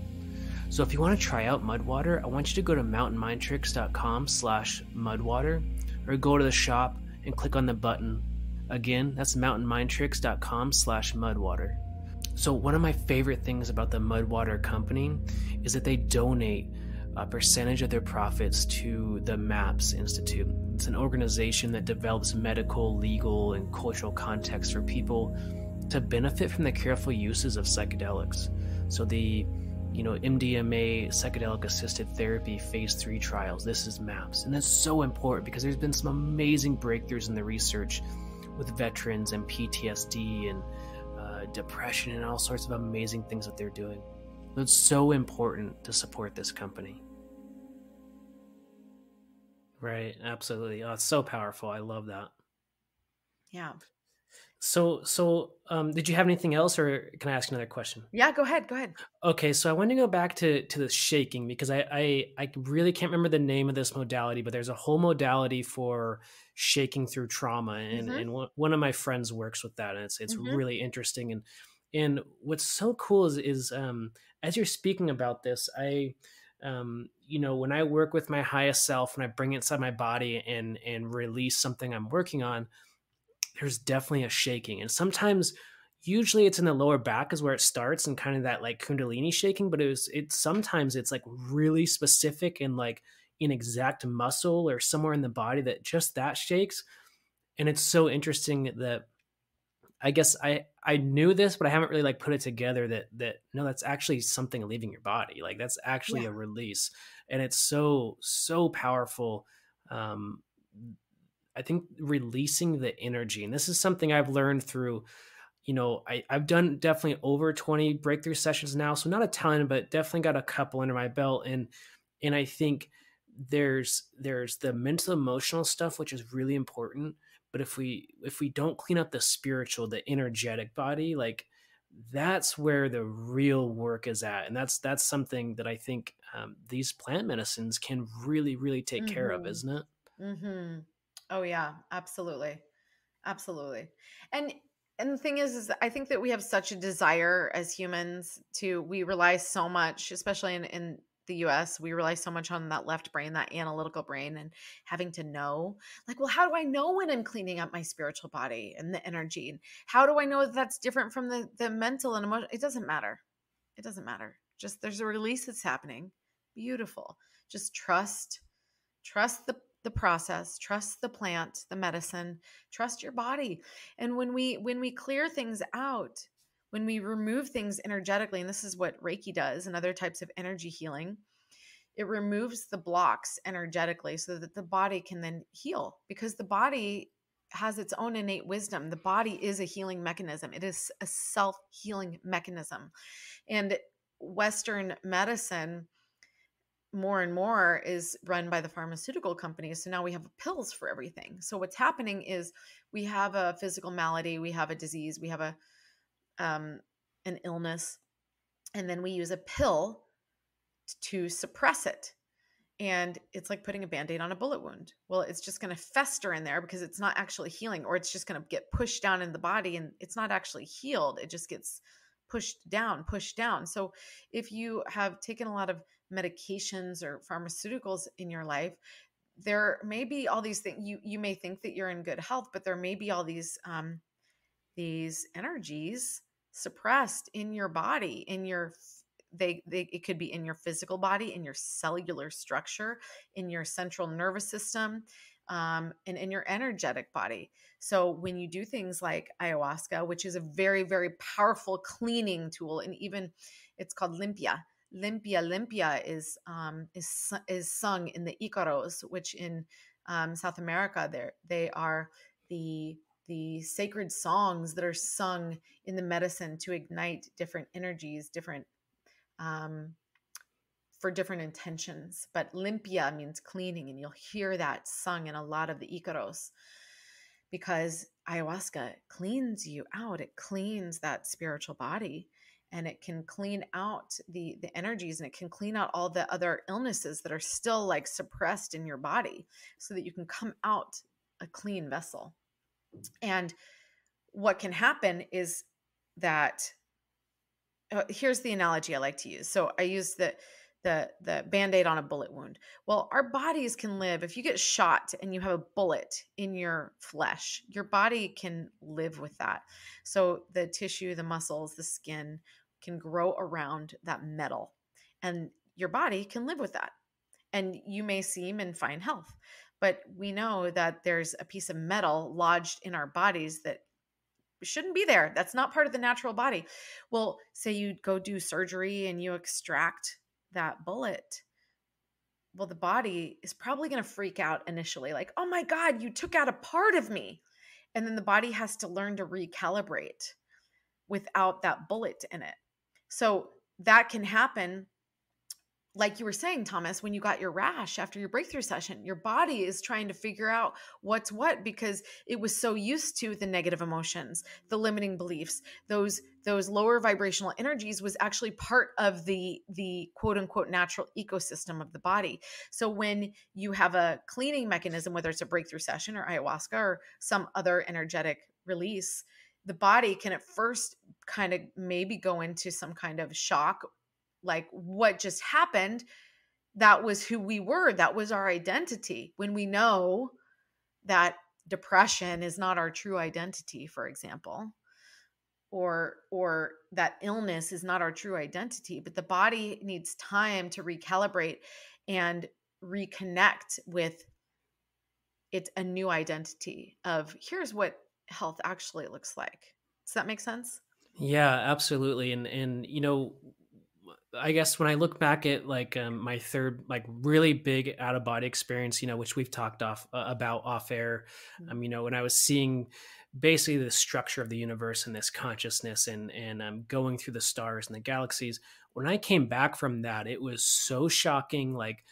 So if you want to try out mud water, I want you to go to mountainmindtricks.com/mudwater, or go to the shop and click on the button. Again, that's mountainmindtricks.com/mudwater. So one of my favorite things about the Mudwater company is that they donate a percentage of their profits to the MAPS Institute. It's an organization that develops medical, legal, and cultural context for people to benefit from the careful uses of psychedelics. So the MDMA, psychedelic assisted therapy phase 3 trials, this is MAPS. And that's so important because there's been some amazing breakthroughs in the research with veterans and PTSD and depression and all sorts of amazing things that they're doing. It's so important to support this company. Right, absolutely. Oh, it's so powerful. I love that. Yeah. So, did you have anything else, or can I ask another question? Yeah, go ahead. Okay, so I want to go back to the shaking, because I really can't remember the name of this modality, but there's a whole modality for shaking through trauma, and one of my friends works with that, and it's really interesting. And what's so cool is as you're speaking about this, when I work with my highest self and I bring it inside my body and release something I'm working on, there's definitely a shaking. And usually it's in the lower back is where it starts, and kind of that like Kundalini shaking, but sometimes it's like really specific and like an exact muscle or somewhere in the body that shakes. And it's so interesting that I guess I knew this, but I haven't really like put it together that no, that's actually something leaving your body. Like that's actually a release. And it's so powerful. I think releasing the energy, and this is something I've learned through, I've done definitely over 20 breakthrough sessions now. So not a ton, but definitely got a couple under my belt. And I think there's the mental emotional stuff, which is really important. But if we don't clean up the spiritual, the energetic body, like that's where the real work is at. And that's something that I think these plant medicines can really take care of, Mm-hmm. isn't it? Mm-hmm. Oh yeah, absolutely. Absolutely. And and the thing is that I think that we have such a desire as humans to we rely so much, especially in the US, we rely so much on that left brain, that analytical brain, and having to know, like, well, how do I know when I'm cleaning up my spiritual body and the energy? And how do I know that that's different from the mental and emotional? It doesn't matter. It doesn't matter. Just there's a release that's happening. Beautiful. Just trust the process, trust the plant, the medicine, trust your body. And when we clear things out, when we remove things energetically, and this is what Reiki does and other types of energy healing, it removes the blocks energetically so that the body can then heal, because the body has its own innate wisdom. The body is a healing mechanism. It is a self-healing mechanism. And Western medicine more and more is run by the pharmaceutical companies. So now we have pills for everything. So what's happening is we have a physical malady, we have a disease, we have an illness, and then we use a pill to suppress it. And it's like putting a band-aid on a bullet wound. Well, it's just going to fester in there because it's not actually healing, or it's just going to get pushed down in the body and it's not actually healed. It just gets pushed down, pushed down. So if you have taken a lot of medications or pharmaceuticals in your life, there may be all these things. You may think that you're in good health, but there may be all these energies suppressed in your body, in your they it could be in your physical body, in your cellular structure, in your central nervous system, and in your energetic body. So when you do things like ayahuasca, which is a very powerful cleaning tool, and even it's called limpia. Limpia is sung in the Icaros, which in South America, they are the sacred songs that are sung in the medicine to ignite different energies, different um, for different intentions. But limpia means cleaning, and you'll hear that sung in a lot of the Icaros, because ayahuasca cleans you out. It cleans that spiritual body, and it can clean out the energies, and it can clean out all the other illnesses that are still like suppressed in your body, so that you can come out a clean vessel. And what can happen is that here's the analogy I like to use. So I use the band-aid on a bullet wound. Well, our bodies can live. If you get shot and you have a bullet in your flesh, your body can live with that. So the tissue, the muscles, the skin can grow around that metal, and your body can live with that. And you may seem in fine health, but we know that there's a piece of metal lodged in our bodies that shouldn't be there. That's not part of the natural body. Well, say you go do surgery and you extract that bullet. Well, the body is probably going to freak out initially, like, oh my God, you took out a part of me. And then the body has to learn to recalibrate without that bullet in it. So that can happen, like you were saying, Thomas, when you got your rash after your breakthrough session. Your body is trying to figure out what's what, because it was so used to the negative emotions, the limiting beliefs, those lower vibrational energies was actually part of the quote unquote natural ecosystem of the body. So when you have a cleaning mechanism, whether it's a breakthrough session or ayahuasca or some other energetic release, the body can at first kind of maybe go into some kind of shock, like, what just happened? That was who we were. That was our identity. When we know that depression is not our true identity, for example, or that illness is not our true identity, but the body needs time to recalibrate and reconnect with it's a new identity of here's what health actually looks like. Does that make sense? Yeah, absolutely. And I guess when I look back at like my third like really big out of body experience, which we've talked about off air, when I was seeing basically the structure of the universe and this consciousness and going through the stars and the galaxies. When I came back from that, it was so shocking. Like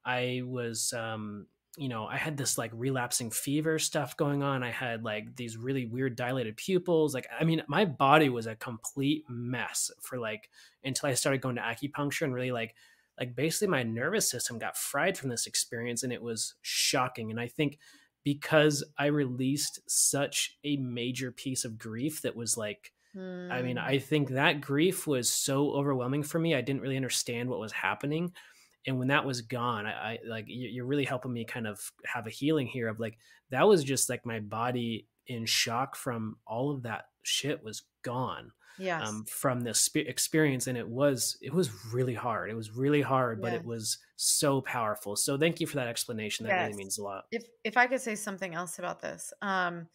I was, I had this like relapsing fever stuff going on. I had like these really weird dilated pupils. Like, I mean, my body was a complete mess for like until I started going to acupuncture and really like basically my nervous system got fried from this experience, and it was shocking. And I think because I released such a major piece of grief that was like, I mean, Mm, I think that grief was so overwhelming for me. I didn't really understand what was happening. And when that was gone, I like you're really helping me kind of have a healing here of like that was just like my body in shock from all of that shit was gone yes. from this experience, and it was really hard. It was really hard, but it Yes. was so powerful. So thank you for that explanation. That really Yes. means a lot. If I could say something else about this, I'm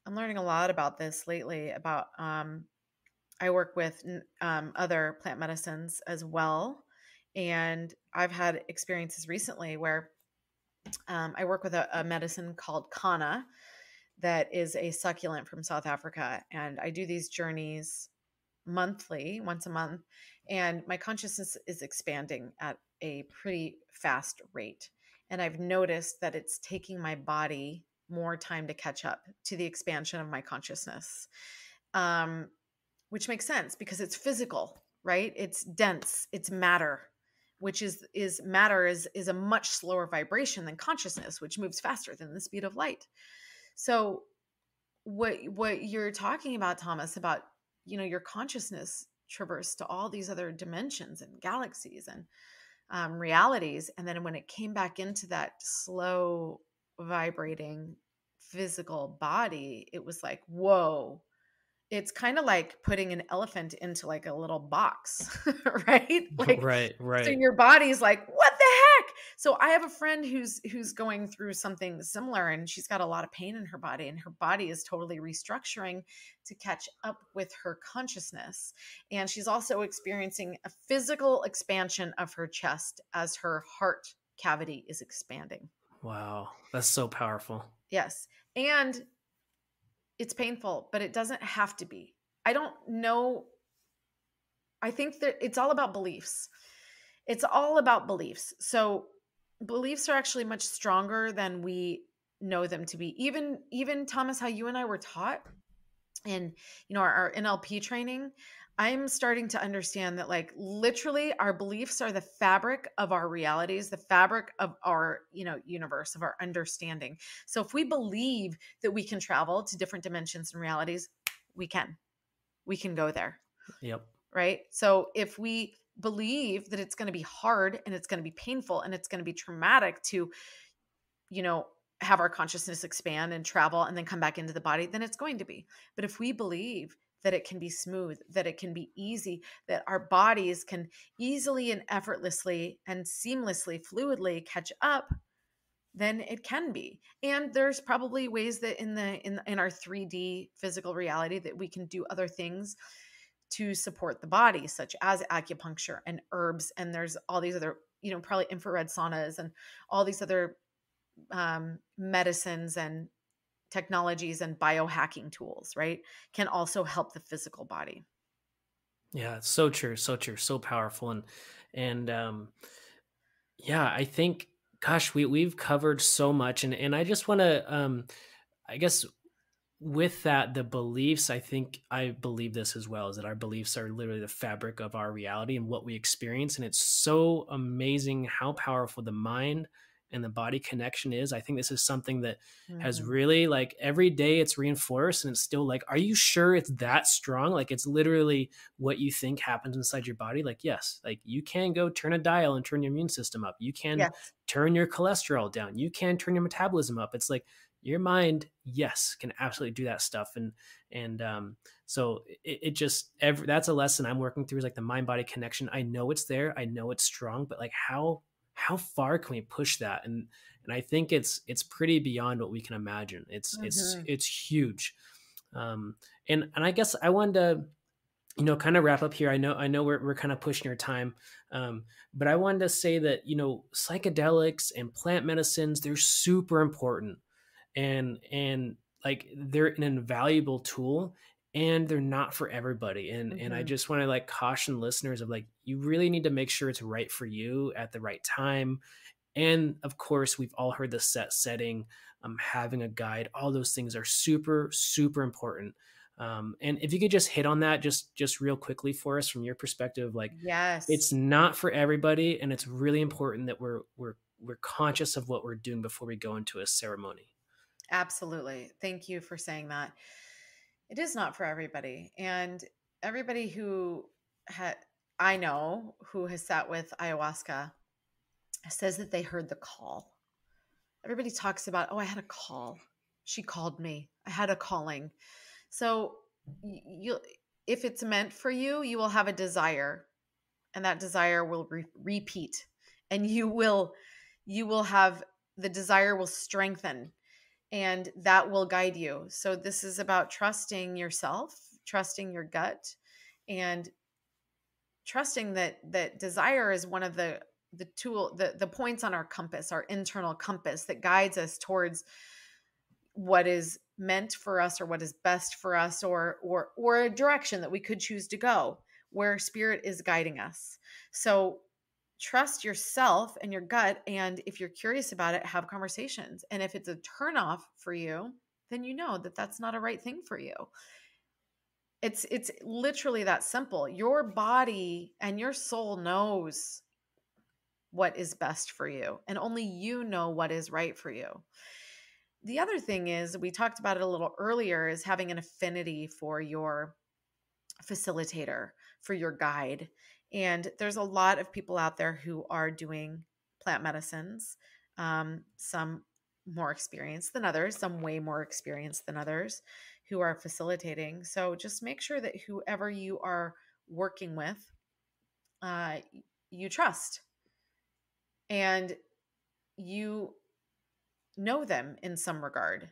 learning a lot about this lately. About I work with other plant medicines as well, and I've had experiences recently where I work with a medicine called Kana that is a succulent from South Africa, and I do these journeys monthly, once a month, and my consciousness is expanding at a pretty fast rate. And I've noticed that it's taking my body more time to catch up to the expansion of my consciousness, um, which makes sense because it's physical, right? It's dense, it's matter, which is matter is a much slower vibration than consciousness, which moves faster than the speed of light. So what you're talking about, Thomas, about your consciousness traverse to all these other dimensions and galaxies and realities, and then when it came back into that slow vibrating physical body, it was like, whoa. It's kind of like putting an elephant into like a little box, right? Like, Right, so right. your body's like, what the heck? So I have a friend who's going through something similar, and she's got a lot of pain in her body, and her body is totally restructuring to catch up with her consciousness. And she's also experiencing a physical expansion of her chest as her heart cavity is expanding. Wow, that's so powerful. Yes. And it's painful, but it doesn't have to be. I don't know. I think that it's all about beliefs. It's all about beliefs. So beliefs are actually much stronger than we know them to be. Even Thomas, how you and I were taught in our NLP training, I'm starting to understand that like literally our beliefs are the fabric of our realities, the fabric of our universe, of our understanding. So if we believe that we can travel to different dimensions and realities, we can go there, Yep. right? So if we believe that it's going to be hard and it's going to be painful and it's going to be traumatic to, you know, have our consciousness expand and travel and then come back into the body, then it's going to be. But if we believe that it can be smooth, that it can be easy, that our bodies can easily and effortlessly and seamlessly, fluidly catch up, then it can be. And there's probably ways that in our 3D physical reality that we can do other things to support the body, such as acupuncture and herbs. And there's all these other, probably infrared saunas and all these other medicines and technologies and biohacking tools, right? Can also help the physical body. Yeah, it's so true, so true, so powerful. And yeah, I think, gosh, we've covered so much, and I just want to, I guess, with that, the beliefs, I think I believe this as well, is that our beliefs are literally the fabric of our reality and what we experience, and it's so amazing how powerful the mind and the body connection is. I think this is something that has Mhm. really like every day it's reinforced, and it's still like, are you sure it's that strong? Like it's literally what you think happens inside your body. Like, yes, like you can go turn a dial and turn your immune system up. You can Yes. turn your cholesterol down. You can turn your metabolism up. It's like your mind, yes, can absolutely do that stuff. And so it just that's a lesson I'm working through, is like the mind body connection. I know it's there, I know it's strong, but like how far can we push that? And I think it's pretty beyond what we can imagine. Mhm. It's huge. um and I guess I wanted to kind of wrap up here. I know we're kind of pushing your time, but I wanted to say that psychedelics and plant medicines, they're super important, and like they're an invaluable tool, and they're not for everybody. And I Mhm. just want to like caution listeners of like, you really need to make sure it's right for you at the right time, And of course, we've all heard the setting, having a guide, all those things are super, super important. And if you could just hit on that just real quickly for us from your perspective, like it's Yes, not for everybody, and it's really important that we're conscious of what we're doing before we go into a ceremony. absolutely. Thank you for saying that. It is not for everybody. And everybody who had, I know, who has sat with ayahuasca says that they heard the call. Everybody talks about, oh, I had a call. She called me. I had a calling. So you, if it's meant for you, you will have a desire, and that desire will repeat, and you will have, the desire will strengthen, and that will guide you. So this is about trusting yourself, trusting your gut, and trusting that desire is one of the points on our compass, our internal compass that guides us towards what is meant for us, or what is best for us, or a direction that we could choose to go, where spirit is guiding us. So trust yourself and your gut, and if you're curious about it, have conversations. And if it's a turnoff for you, then you know that that's not a right thing for you. It's literally that simple. Your body and your soul knows what is best for you, and only you know what is right for you. The other thing is, we talked about it a little earlier, is having an affinity for your facilitator, for your guide. And there's a lot of people out there who are doing plant medicines, some more experienced than others, some way more experienced than others, who are facilitating. So just make sure that whoever you are working with, uh, you trust, and you know them in some regard.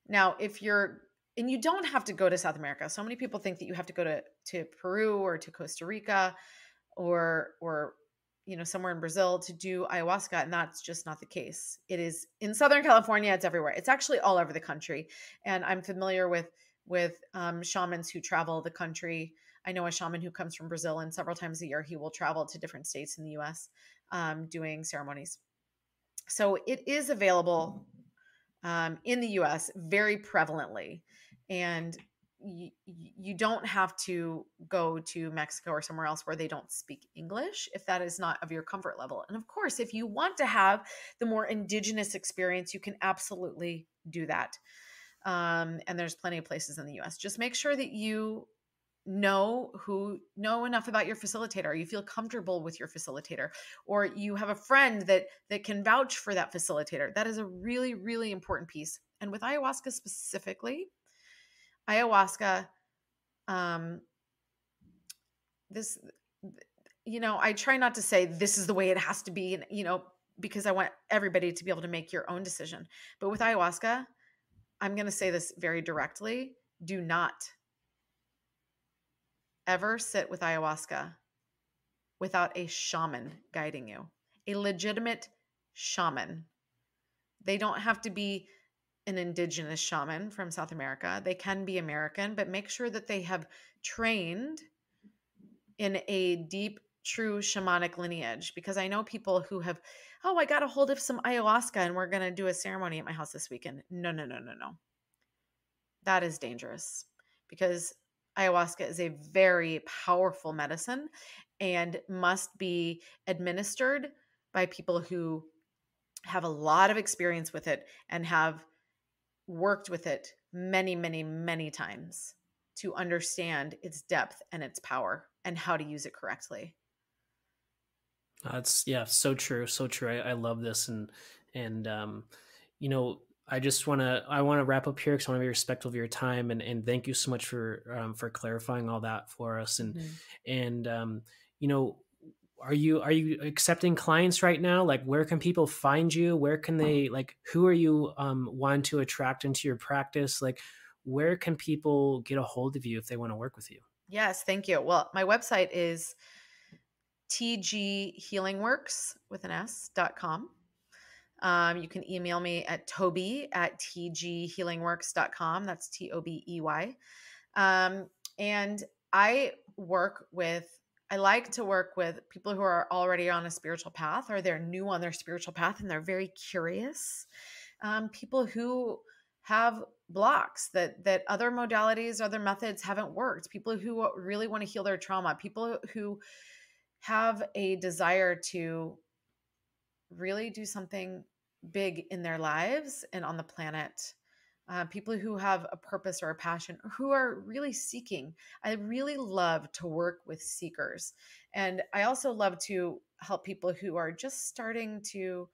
Now, if you're, and you don't have to go to South America. So many people think that you have to go to Peru or to Costa Rica, or somewhere in Brazil to do ayahuasca, and that's just not the case. It is in Southern California. It's everywhere. It's actually all over the country, and I'm familiar with shamans who travel the country. I know a shaman who comes from Brazil, and several times a year he will travel to different states in the U.S. Doing ceremonies. So it is available in the US very prevalently. And you don't have to go to Mexico or somewhere else where they don't speak English if that is not of your comfort level. And of course, if you want to have the more indigenous experience, you can absolutely do that. And there's plenty of places in the US. Just make sure that you know enough about your facilitator, you feel comfortable with your facilitator, or you have a friend that can vouch for that facilitator. That is a really, really important piece. And with ayahuasca specifically, ayahuasca, this, I try not to say this is the way it has to be, and because I want everybody to be able to make your own decision. But with ayahuasca, I'm going to say this very directly: do not ever sit with ayahuasca without a shaman guiding you, a legitimate shaman. They don't have to be an indigenous shaman from South America. They can be American, but make sure that they have trained in a deep, true shamanic lineage. Because I know people who have, oh, I got a hold of some ayahuasca and we're going to do a ceremony at my house this weekend. No, no, no, no, no. That is dangerous, because ayahuasca is a very powerful medicine and must be administered by people who have a lot of experience with it and have worked with it many, many, many times to understand its depth and its power and how to use it correctly. That's yeah, so true, so true. I love this, and you know, I want to wrap up here because I want to be respectful of your time, and thank you so much for clarifying all that for us, Mhm. and you know, are you accepting clients right now? Like, where can people find you? Where can they, like, who are you wanting to attract into your practice? Like, where can people get a hold of you if they want to work with you? Yes, thank you. Well, my website is tghealingworks with an s.com. You can email me at toby@tghealingworks.com. That's TOBEY. And I work with I like to work with people who are already on a spiritual path, or they're new on their spiritual path and they're very curious. People who have blocks that other modalities, other methods haven't worked. People who really want to heal their trauma. People who have a desire to really do something big in their lives and on the planet. People who have a purpose or a passion, who are really seeking. I really love to work with seekers. And I also love to help people who are just starting to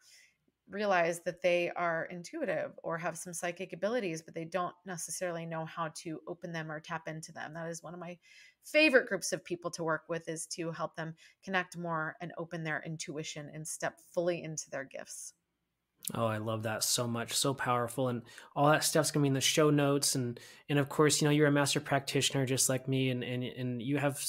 realize that they are intuitive or have some psychic abilities, but they don't necessarily know how to open them or tap into them. That is one of my favorite groups of people to work with, is to help them connect more and open their intuition and step fully into their gifts. Oh, I love that so much. So powerful. And all that stuff's gonna be in the show notes. And of course, you know, you're a master practitioner just like me, and you have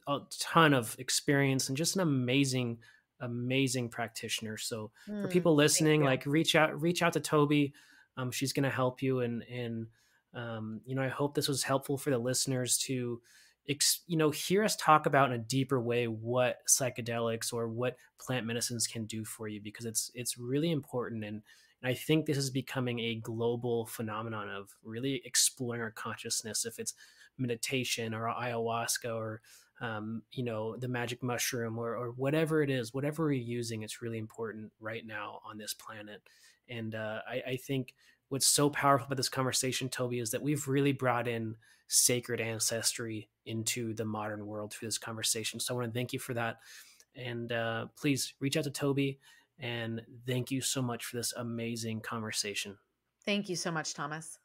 a ton of experience and just an amazing, amazing practitioner. So for people Thank listening, you. like reach out to Toby. She's gonna help you, and you know, I hope this was helpful for the listeners to you know, hear us talk about in a deeper way what psychedelics or what plant medicines can do for you, because it's really important. And I think this is becoming a global phenomenon of really exploring our consciousness. If it's meditation or ayahuasca or you know, the magic mushroom, or whatever it is, whatever we're using, it's really important right now on this planet. And I think what's so powerful about this conversation, Toby, is that we've really brought in sacred ancestry into the modern world through this conversation. So I want to thank you for that. And please reach out to Toby. And thank you so much for this amazing conversation. Thank you so much, Thomas.